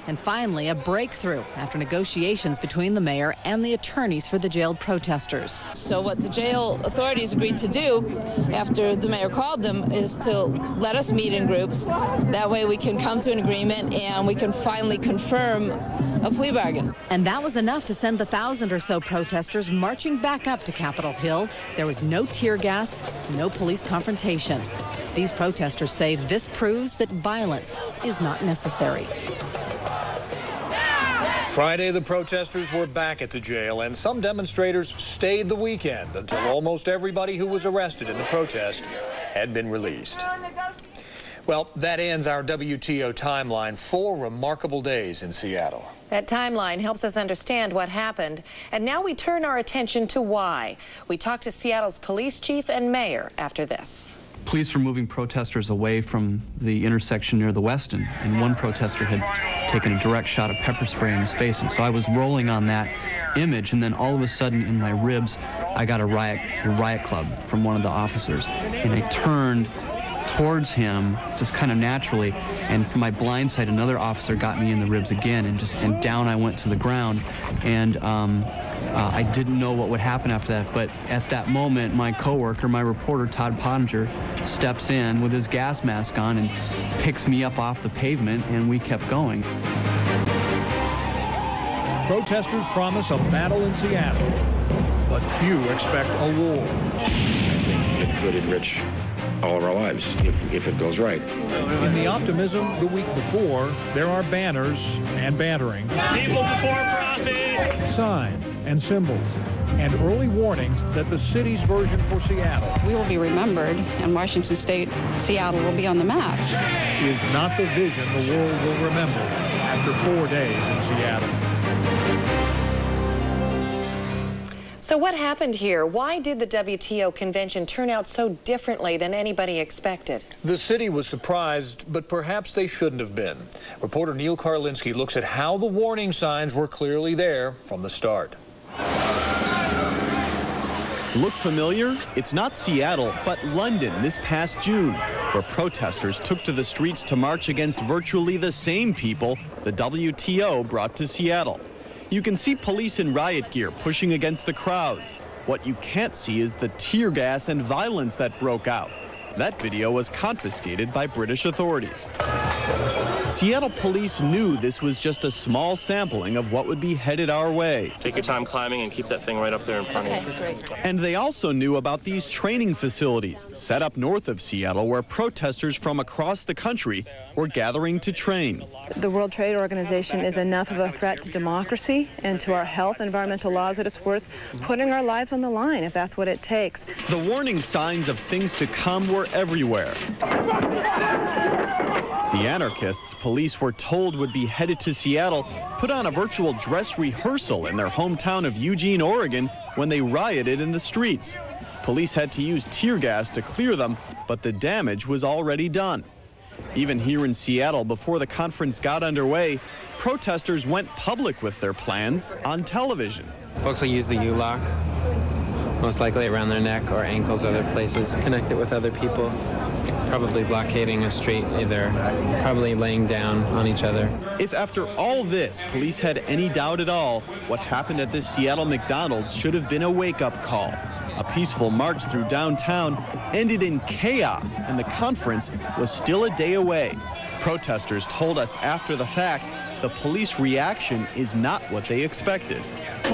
And finally, a breakthrough after negotiations between the mayor and the attorneys for the jailed protesters. So what the jail authorities agreed to do after the mayor called them is to let us meet in groups. That way we can come to an agreement and we can finally confirm a plea bargain. And that was enough to send the 1,000 or so protesters marching back up to Capitol Hill. There was no tear gas, no police confrontation. These protesters say this proves that violence is not necessary. Friday, the protesters were back at the jail, and some demonstrators stayed the weekend until almost everybody who was arrested in the protest had been released. Well, that ends our WTO timeline. 4 remarkable days in Seattle. That timeline helps us understand what happened. And now we turn our attention to why. We talked to Seattle's police chief and mayor after this. Police were moving protesters away from the intersection near the Weston, and one protester had taken a direct shot of pepper spray in his face, and so I was rolling on that image, and then all of a sudden in my ribs I got a riot club from one of the officers, and I turned towards him just kind of naturally, and from my blind side another officer got me in the ribs again, and down I went to the ground, and I didn't know what would happen after that, but at that moment my coworker, my reporter Todd Pottinger, steps in with his gas mask on and picks me up off the pavement, and we kept going. Protesters promise a battle in Seattle, but few expect a war. It could enrich all of our lives if it goes right. In the optimism the week before, there are banners and bantering. People before profit. Signs and symbols and early warnings that the city's version for Seattle we will be remembered, and Washington State, Seattle will be on the map. Is not the vision the world will remember after 4 days in Seattle. So what happened here? Why did the WTO convention turn out so differently than anybody expected? The city was surprised, but perhaps they shouldn't have been. Reporter Neil Karlinski looks at how the warning signs were clearly there from the start. Look familiar? It's not Seattle, but London this past June, where protesters took to the streets to march against virtually the same people the WTO brought to Seattle. You can see police in riot gear pushing against the crowds. What you can't see is the tear gas and violence that broke out. That video was confiscated by British authorities. Seattle police knew this was just a small sampling of what would be headed our way. Take your time climbing and keep that thing right up there in front of you. Great. And they also knew about these training facilities set up north of Seattle where protesters from across the country were gathering to train. The World Trade Organization is enough of a threat to democracy and to our health and environmental laws that it's worth putting our lives on the line if that's what it takes. The warning signs of things to come were everywhere. The anarchists police were told would be headed to Seattle put on a virtual dress rehearsal in their hometown of Eugene, Oregon, when they rioted in the streets. Police had to use tear gas to clear them, but the damage was already done. Even here in Seattle, before the conference got underway, protesters went public with their plans on television. Folks will use the U-lock, most likely around their neck or ankles or other places, connect it with other people, probably blockading a street, either probably laying down on each other. If after all this, police had any doubt at all, what happened at this Seattle McDonald's should have been a wake-up call. A peaceful march through downtown ended in chaos, and the conference was still a day away. Protesters told us after the fact the police reaction is not what they expected.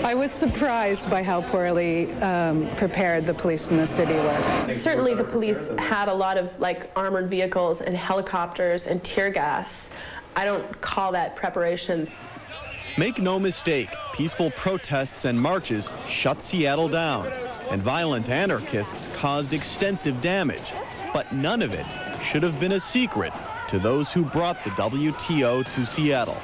I was surprised by how poorly prepared the police in the city were. Certainly the police had a lot of armored vehicles and helicopters and tear gas. I don't call that preparations. Make no mistake, peaceful protests and marches shut Seattle down, and violent anarchists caused extensive damage, but none of it should have been a secret to those who brought the WTO to Seattle.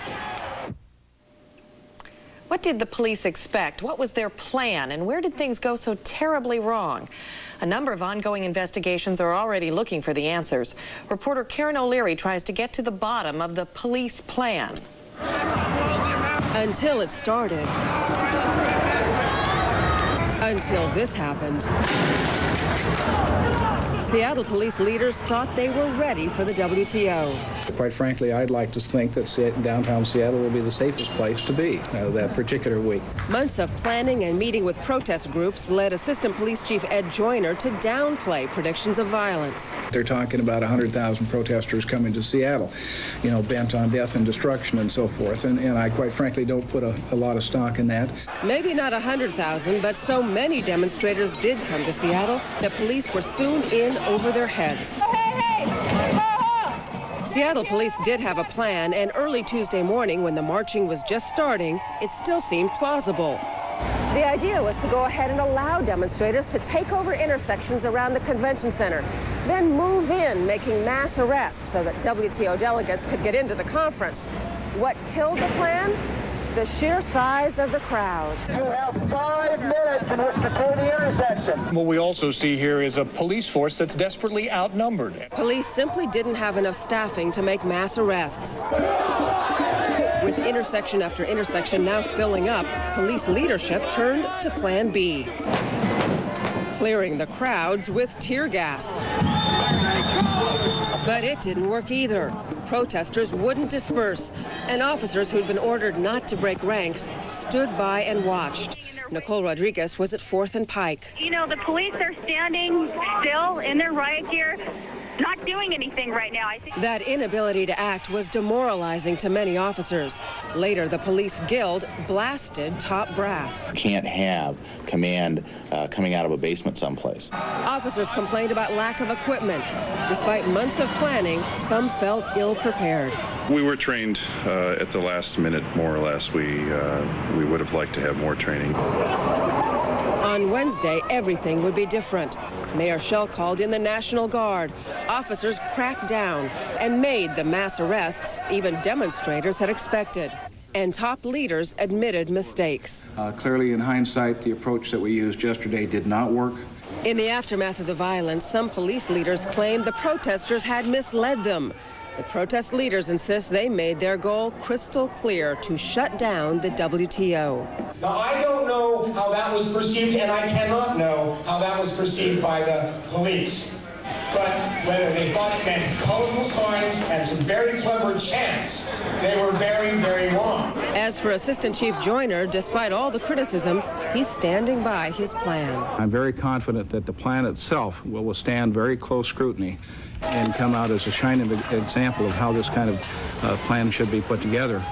What did the police expect? What was their plan? And where did things go so terribly wrong? A number of ongoing investigations are already looking for the answers. Reporter Karen O'Leary tries to get to the bottom of the police plan. Until it started. Until this happened. Seattle police leaders thought they were ready for the WTO. Quite frankly, I'd like to think that downtown Seattle will be the safest place to be that particular week. Months of planning and meeting with protest groups led Assistant Police Chief Ed Joyner to downplay predictions of violence. They're talking about 100,000 protesters coming to Seattle, you know, bent on death and destruction and so forth. And I quite frankly don't put a lot of stock in that. Maybe not 100,000, but so many demonstrators did come to Seattle that police were soon in over their heads. Seattle police did have a plan, and early Tuesday morning, when the marching was just starting, it still seemed plausible. The idea was to go ahead and allow demonstrators to take over intersections around the convention center, then move in, making mass arrests so that WTO delegates could get into the conference. What killed the plan? The sheer size of the crowd. You have 5 minutes in which to clear the intersection. What we also see here is a police force that's desperately outnumbered. Police simply didn't have enough staffing to make mass arrests. With intersection after intersection now filling up, police leadership turned to Plan B. Clearing the crowds with tear gas. But it didn't work either. Protesters wouldn't disperse, and officers who'd been ordered not to break ranks stood by and watched. Nicole Rodriguez was at 4th and Pike. You know, the police are standing still in their riot gear, not doing anything right now. I think that inability to act was demoralizing to many officers. Later, the police guild blasted top brass. Can't have command coming out of a basement someplace. Officers complained about lack of equipment. Despite months of planning, some felt ill-prepared. We were trained at the last minute, more or less. We would have liked to have more training. On Wednesday, everything would be different. Mayor Schell called in the National Guard. Officers cracked down and made the mass arrests even demonstrators had expected. And top leaders admitted mistakes. Clearly, in hindsight, the approach that we used yesterday did not work. In the aftermath of the violence, some police leaders claimed the protesters had misled them. The protest leaders insist they made their goal crystal clear: to shut down the WTO. Now, I don't know how that was perceived, and I cannot know how that was perceived by the police. But whether they thought it meant colorful signs and some very clever chants, they were very, very wrong. As for Assistant Chief Joyner, despite all the criticism, he's standing by his plan. I'm very confident that the plan itself will withstand very close scrutiny and come out as a shining example of how this kind of plan should be put together.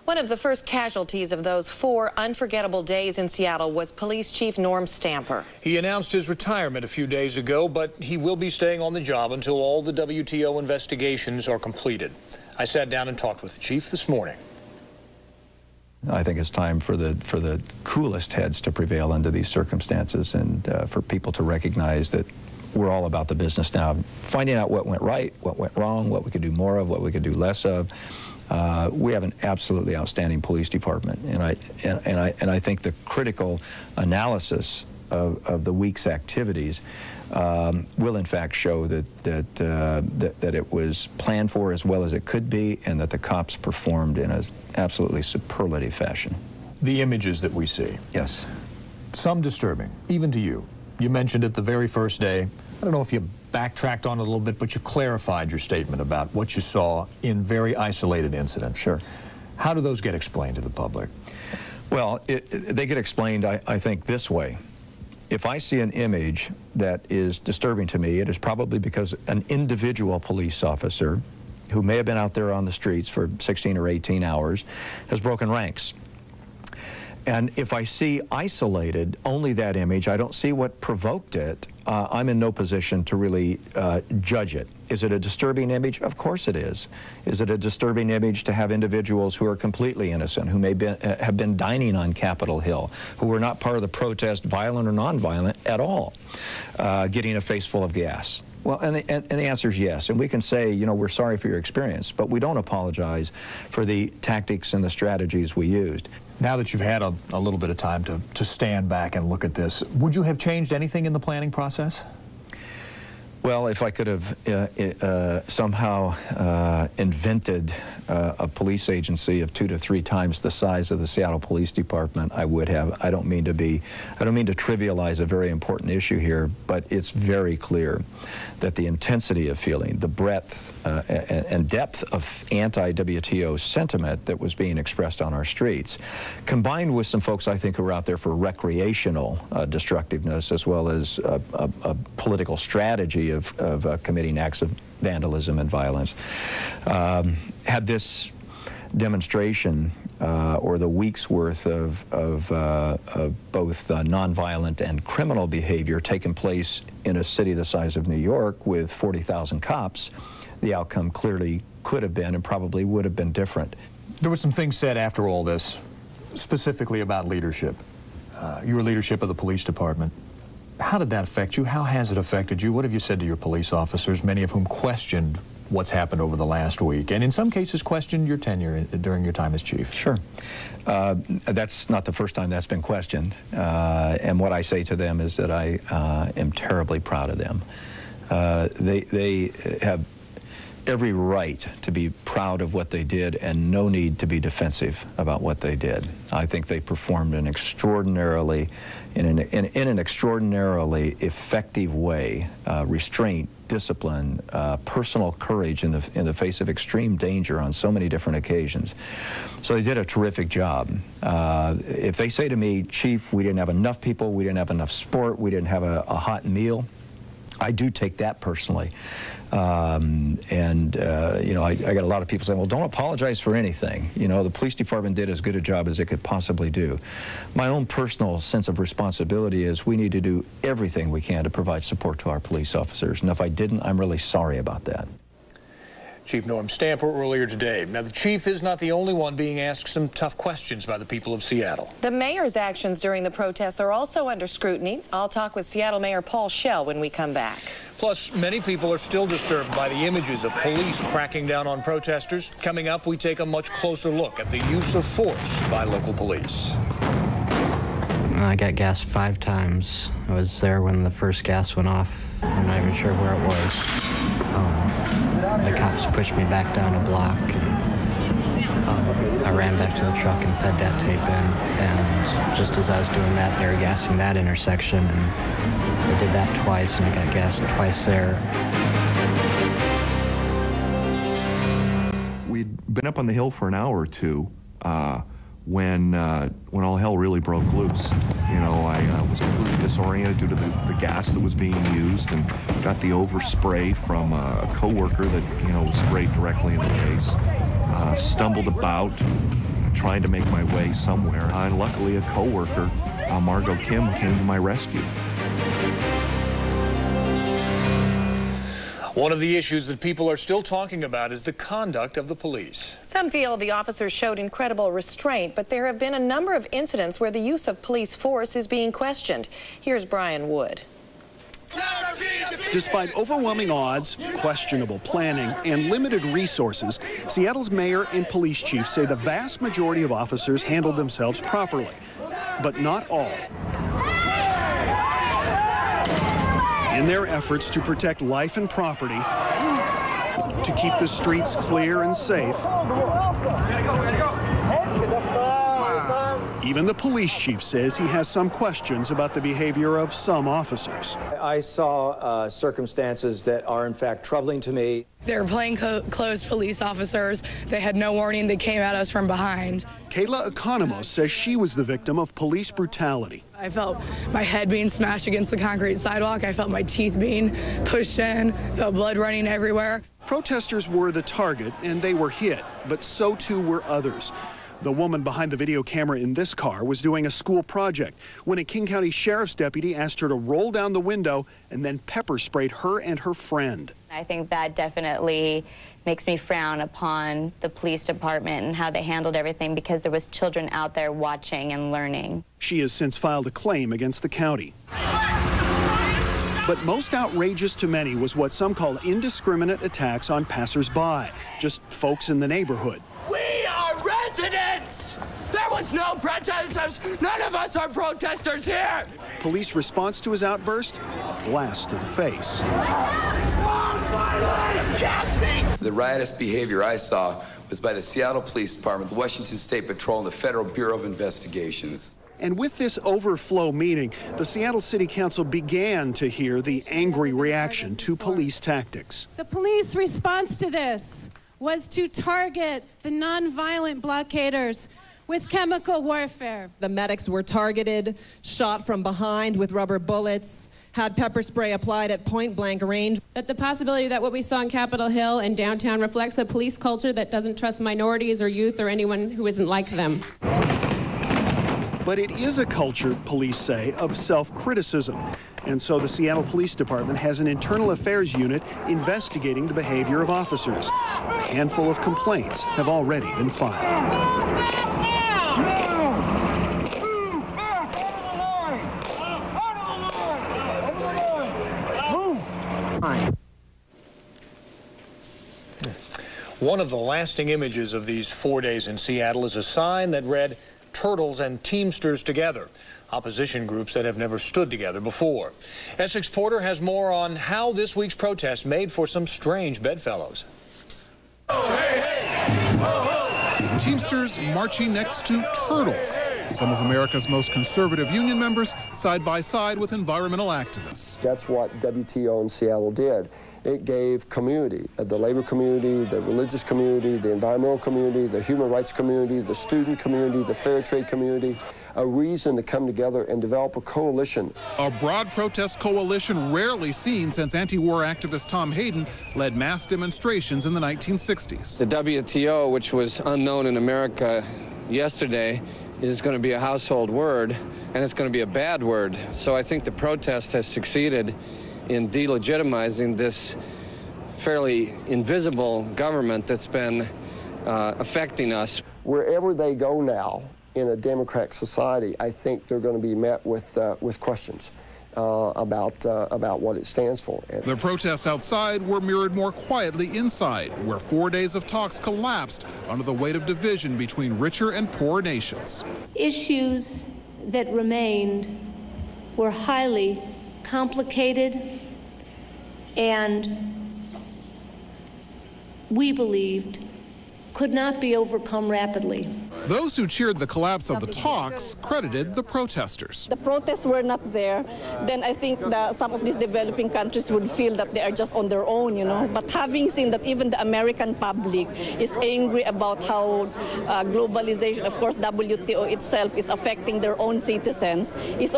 One of the first casualties of those 4 unforgettable days in Seattle was Police Chief Norm Stamper. He announced his retirement a few days ago, but he will be staying on the job until all the WTO investigations are completed. I sat down and talked with the chief this morning. I think it's time for the coolest heads to prevail under these circumstances, and for people to recognize that we're all about the business now, finding out what went right, what went wrong, what we could do more of, what we could do less of. We have an absolutely outstanding police department, and I think the critical analysis of the week's activities will in fact show that it was planned for as well as it could be, and that the cops performed in an absolutely superlative fashion. The images that we see. Yes. Some disturbing, even to you. You mentioned it the very first day. I don't know if you backtracked on it a little bit, but you clarified your statement about what you saw in very isolated incidents. Sure. How do those get explained to the public? Well, they get explained, I think, this way. If I see an image that is disturbing to me, it is probably because an individual police officer who may have been out there on the streets for 16 or 18 hours has broken ranks. And if I see isolated only that image, I don't see what provoked it, I'm in no position to really judge it. Is it a disturbing image? Of course it is. Is it a disturbing image to have individuals who are completely innocent, who may have been dining on Capitol Hill, who were not part of the protest, violent or nonviolent at all, getting a face full of gas? Well, and the answer is yes. And we can say, you know, we're sorry for your experience, but we don't apologize for the tactics and the strategies we used. Now that you've had a little bit of time to stand back and look at this, would you have changed anything in the planning process? Well, if I could have somehow invented a police agency of 2 to 3 times the size of the Seattle Police Department, I would have. I don't mean to trivialize a very important issue here, but it's very clear that the intensity of feeling, the breadth and depth of anti-WTO sentiment that was being expressed on our streets, combined with some folks I think who are out there for recreational destructiveness as well as a political strategy of committing acts of vandalism and violence, had this demonstration or the week's worth of both nonviolent and criminal behavior taken place in a city the size of New York with 40,000 cops, the outcome clearly could have been and probably would have been different. There were some things said after all this, specifically about leadership, your leadership of the police department. How did that affect you? How has it affected you? What have you said to your police officers, many of whom questioned what's happened over the last week, and in some cases questioned your tenure during your time as chief? Sure. That's not the first time that's been questioned. And what I say to them is that I am terribly proud of them. They have every right to be proud of what they did and no need to be defensive about what they did. I think they performed in an extraordinarily effective way, restraint, discipline, personal courage in the face of extreme danger on so many different occasions. So they did a terrific job. If they say to me, Chief, we didn't have enough people, we didn't have enough sport, we didn't have a hot meal, I do take that personally. You know, I got a lot of people saying, well, don't apologize for anything. You know, the police department did as good a job as it could possibly do. My own personal sense of responsibility is we need to do everything we can to provide support to our police officers. And if I didn't, I'm really sorry about that. Chief Norm Stamper earlier today. Now, the chief is not the only one being asked some tough questions by the people of Seattle. The mayor's actions during the protests are also under scrutiny. I'll talk with Seattle Mayor Paul Schell when we come back. Plus, many people are still disturbed by the images of police cracking down on protesters. Coming up, we take a much closer look at the use of force by local police. I got gassed 5 times. I was there when the first gas went off. I'm not even sure where it was. The cops pushed me back down a block, and I ran back to the truck and fed that tape in, and just as I was doing that, they were gassing that intersection, and I did that twice, and I got gassed twice there. We'd been up on the hill for an hour or two when all hell really broke loose. You know, I was completely disoriented due to the gas that was being used, and got the overspray from a coworker that, you know, was sprayed directly in the face. Stumbled about, trying to make my way somewhere. And luckily, a coworker, Margot Kim, came to my rescue. One of the issues that people are still talking about is the conduct of the police. Some feel the officers showed incredible restraint, but there have been a number of incidents where the use of police force is being questioned. Here's Brian Wood. Despite overwhelming odds, questionable planning, and limited resources, Seattle's mayor and police chief say the vast majority of officers handled themselves properly, but not all. In their efforts to protect life and property, to keep the streets clear and safe, even the police chief says he has some questions about the behavior of some officers. I saw circumstances that are in fact troubling to me. They were plainclothes police officers. They had no warning. They came at us from behind. Kayla Economos says she was the victim of police brutality. I felt my head being smashed against the concrete sidewalk. I felt my teeth being pushed in, felt blood running everywhere. Protesters were the target and they were hit, but so too were others. The woman behind the video camera in this car was doing a school project when a King County Sheriff's deputy asked her to roll down the window and then pepper sprayed her and her friend. I think that definitely makes me frown upon the police department and how they handled everything, because there was children out there watching and learning. She has since filed a claim against the county. But most outrageous to many was what some call indiscriminate attacks on passers-by, just folks in the neighborhood. We are residents! There was no protesters! None of us are protesters here! Police response to his outburst? A blast to the face. The riotous behavior I saw was by the Seattle Police Department, the Washington State Patrol, and the Federal Bureau of Investigations. And with this overflow meeting, the Seattle City Council began to hear the angry reaction to police tactics. The police response to this was to target the nonviolent blockaders with chemical warfare. The medics were targeted, shot from behind with rubber bullets, had pepper spray applied at point-blank range. That the possibility that what we saw in Capitol Hill and downtown reflects a police culture that doesn't trust minorities or youth or anyone who isn't like them. But it is a culture, police say, of self-criticism. And so the Seattle Police Department has an internal affairs unit investigating the behavior of officers. A handful of complaints have already been filed. One of the lasting images of these 4 days in Seattle is a sign that read, "Turtles and Teamsters together," opposition groups that have never stood together before. Essex Porter has more on how this week's protest made for some strange bedfellows. Oh, hey, hey. Oh, oh. Teamsters marching next to turtles, some of America's most conservative union members side by side with environmental activists. That's what WTO in Seattle did. It gave community, the labor community, the religious community, the environmental community, the human rights community, the student community, the fair trade community, a reason to come together and develop a coalition. A broad protest coalition rarely seen since anti-war activist Tom Hayden led mass demonstrations in the 1960s. The WTO, which was unknown in America yesterday, is going to be a household word, and it's going to be a bad word. So I think the protest has succeeded in delegitimizing this fairly invisible government that's been affecting us. Wherever they go now in a democratic society, I think they're going to be met with questions about what it stands for. The protests outside were mirrored more quietly inside, where 4 days of talks collapsed under the weight of division between richer and poorer nations. Issues that remained were highly complicated, and we believed could not be overcome rapidly. Those who cheered the collapse of the talks credited the protesters. The protests were not there, then I think that some of these developing countries would feel that they are just on their own, you know. But having seen that even the American public is angry about how globalization, of course, WTO itself is affecting their own citizens, is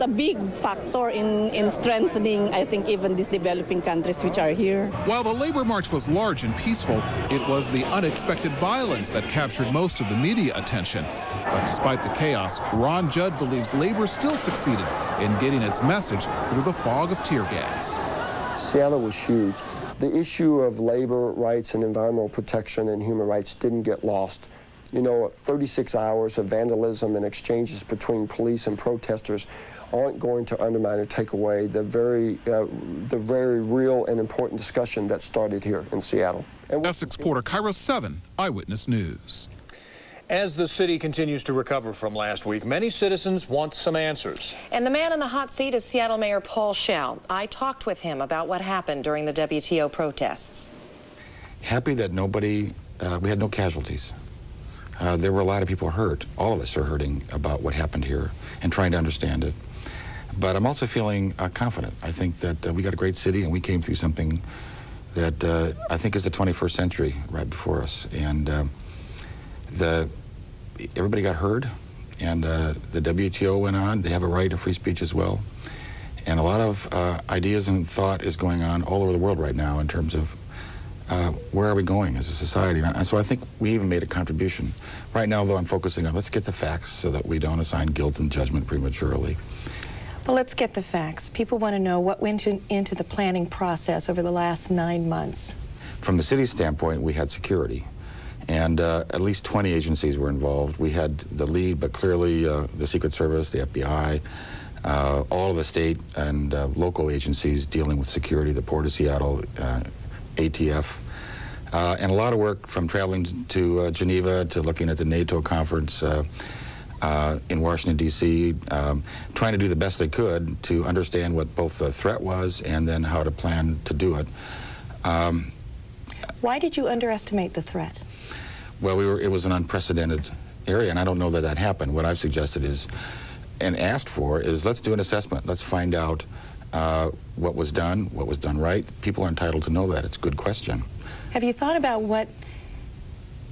a big factor in strengthening, I think, even these developing countries which are here. While the labor march was large and peaceful, it was the unexpected violence that captured most of the media attention. But despite the chaos, Ron Judd believes labor still succeeded in getting its message through the fog of tear gas. Seattle was huge. The issue of labor rights and environmental protection and human rights didn't get lost. You know, 36 hours of vandalism and exchanges between police and protesters aren't going to undermine or take away the very real and important discussion that started here in Seattle. Essex Porter, Cairo 7 Eyewitness News. As the city continues to recover from last week, many citizens want some answers. And the man in the hot seat is Seattle Mayor Paul Schell. I talked with him about what happened during the WTO protests. Happy that we had no casualties. There were a lot of people hurt. All of us are hurting about what happened here and trying to understand it. But I'm also feeling confident. I think that we got a great city and we came through something that I think is the 21st century right before us. And everybody got heard, and the WTO went on. They have a right of free speech as well. And a lot of ideas and thought is going on all over the world right now in terms of where are we going as a society. And so I think we even made a contribution. Right now, though, I'm focusing on let's get the facts so that we don't assign guilt and judgment prematurely. Well, let's get the facts. People want to know what went into the planning process over the last 9 months. From the city's standpoint, we had security. And at least 20 agencies were involved. We had the lead, but clearly the Secret Service, the FBI, all of the state and local agencies dealing with security, the Port of Seattle, ATF, and a lot of work from traveling to Geneva to looking at the NATO conference in Washington, D.C., trying to do the best they could to understand what both the threat was and then how to plan to do it. Why did you underestimate the threat? Well, it was an unprecedented area, and I don't know that that happened. What I've suggested is, and asked for, is let's do an assessment. Let's find out what was done right. People are entitled to know that. It's a good question. Have you thought about what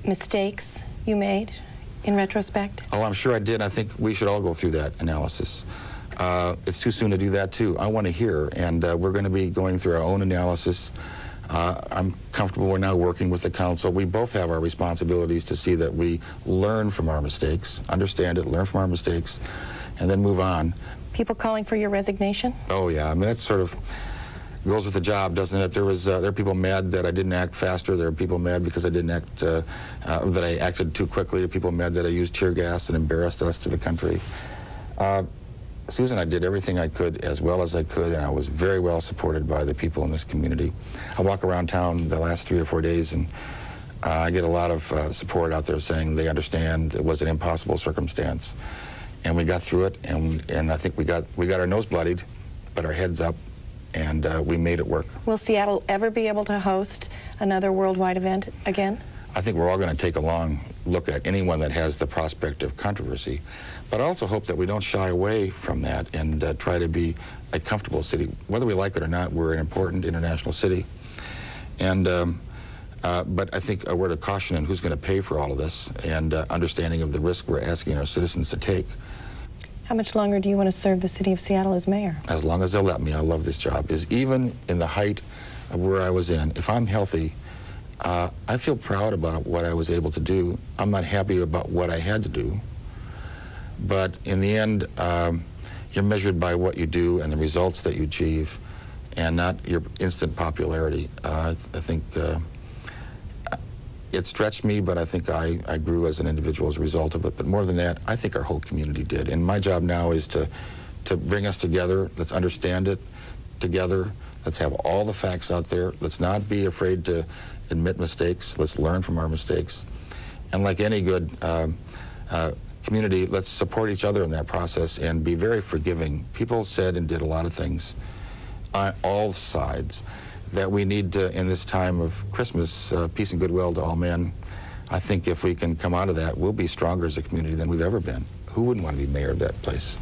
mistakes you made in retrospect? Oh, I'm sure I did. I think we should all go through that analysis. It's too soon to do that, too. I want to hear, and we're going to be going through our own analysis. I'm comfortable we're now working with the council. We both have our responsibilities to see that we learn from our mistakes, understand it, learn from our mistakes, and then move on. People calling for your resignation? Oh, yeah. I mean, that sort of goes with the job, doesn't it? There are people mad that I didn't act faster. There are people mad because I didn't act, that I acted too quickly. There are people mad that I used tear gas and embarrassed us to the country. Susan, I did everything I could as well as I could, and I was very well supported by the people in this community. I walk around town the last 3 or 4 days, and I get a lot of support out there saying they understand it was an impossible circumstance. And we got through it, and I think we got our nose bloodied, but our heads up, and we made it work. Will Seattle ever be able to host another worldwide event again? I think we're all going to take a long look at anyone that has the prospect of controversy. But I also hope that we don't shy away from that and try to be a comfortable city. Whether we like it or not, we're an important international city. And, but I think a word of caution on who's going to pay for all of this and understanding of the risk we're asking our citizens to take. How much longer do you want to serve the city of Seattle as mayor? As long as they'll let me. I love this job. Even in the height of where I was in, if I'm healthy, I feel proud about what I was able to do. I'm not happy about what I had to do. But in the end, you're measured by what you do and the results that you achieve, and not your instant popularity. I think it stretched me, but I think I grew as an individual as a result of it. But more than that, I think our whole community did. And my job now is to bring us together. Let's understand it together. Let's have all the facts out there. Let's not be afraid to admit mistakes. Let's learn from our mistakes. And like any good community, let's support each other in that process and be very forgiving. People said and did a lot of things on all sides that we need to, in this time of Christmas, peace and goodwill to all men. I think if we can come out of that, we'll be stronger as a community than we've ever been. Who wouldn't want to be mayor of that place?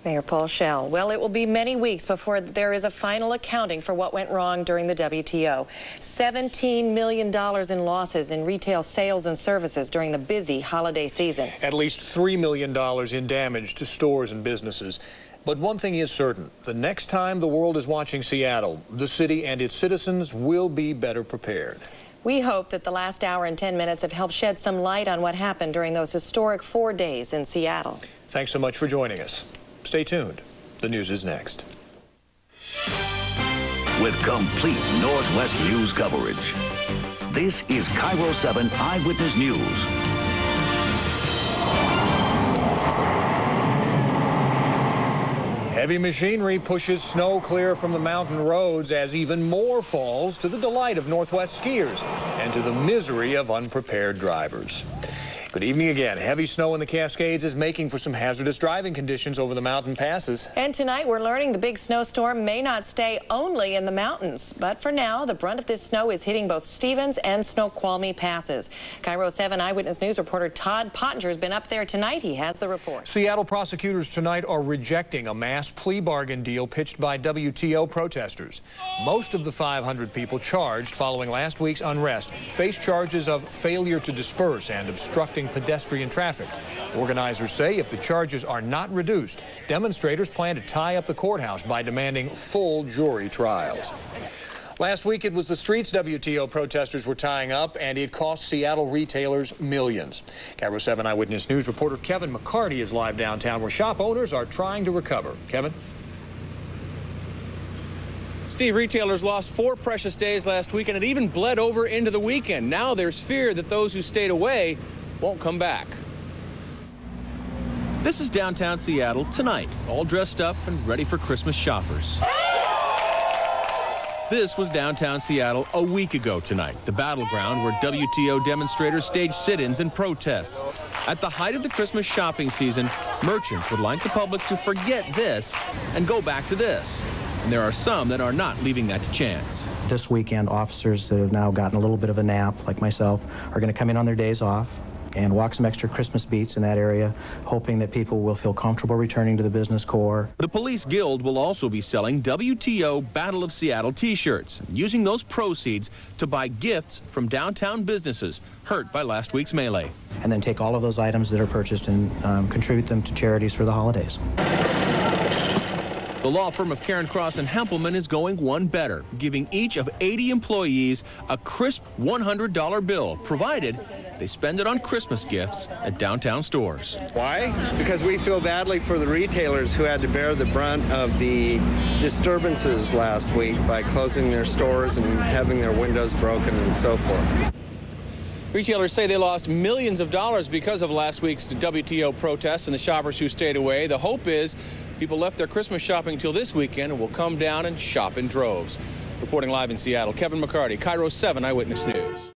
Mayor Paul Schell. Well, it will be many weeks before there is a final accounting for what went wrong during the WTO. $17 million in losses in retail sales and services during the busy holiday season. At least $3 million in damage to stores and businesses. But one thing is certain, the next time the world is watching Seattle, the city and its citizens will be better prepared. We hope that the last hour and 10 minutes have helped shed some light on what happened during those historic 4 days in Seattle. Thanks so much for joining us. Stay tuned. The news is next. With complete Northwest news coverage, this is KIRO 7 Eyewitness News. Heavy machinery pushes snow clear from the mountain roads as even more falls, to the delight of Northwest skiers and to the misery of unprepared drivers. Good evening again. Heavy snow in the Cascades is making for some hazardous driving conditions over the mountain passes. And tonight we're learning the big snowstorm may not stay only in the mountains. But for now, the brunt of this snow is hitting both Stevens and Snoqualmie passes. KIRO 7 Eyewitness News reporter Todd Pottinger has been up there tonight. He has the report. Seattle prosecutors tonight are rejecting a mass plea bargain deal pitched by WTO protesters. Most of the 500 people charged following last week's unrest face charges of failure to disperse and obstructing pedestrian traffic. Organizers say if the charges are not reduced, demonstrators plan to tie up the courthouse by demanding full jury trials. Last week it was the streets WTO protesters were tying up, and it cost Seattle retailers millions. KIRO 7 Eyewitness News reporter Kevin McCarty is live downtown where shop owners are trying to recover. Kevin? Steve, retailers lost 4 precious days last week, and it even bled over into the weekend. Now there's fear that those who stayed away won't come back. This is downtown Seattle tonight, all dressed up and ready for Christmas shoppers. This was downtown Seattle a week ago tonight, the battleground where WTO demonstrators staged sit-ins and protests. At the height of the Christmas shopping season, merchants would like the public to forget this and go back to this. And there are some that are not leaving that to chance. This weekend, officers that have now gotten a little bit of a nap, like myself, are going to come in on their days off and walk some extra Christmas beats in that area, hoping that people will feel comfortable returning to the business core. The Police Guild will also be selling WTO Battle of Seattle t-shirts, using those proceeds to buy gifts from downtown businesses hurt by last week's melee. And then take all of those items that are purchased and contribute them to charities for the holidays. The law firm of Karen Cross and Hempelman is going one better, giving each of 80 employees a crisp $100 bill, provided they spend it on Christmas gifts at downtown stores. Why? Because we feel badly for the retailers who had to bear the brunt of the disturbances last week by closing their stores and having their windows broken and so forth. Retailers say they lost millions of dollars because of last week's WTO protests and the shoppers who stayed away. The hope is people left their Christmas shopping until this weekend and will come down and shop in droves. Reporting live in Seattle, Kevin McCarty, Cairo 7 Eyewitness News.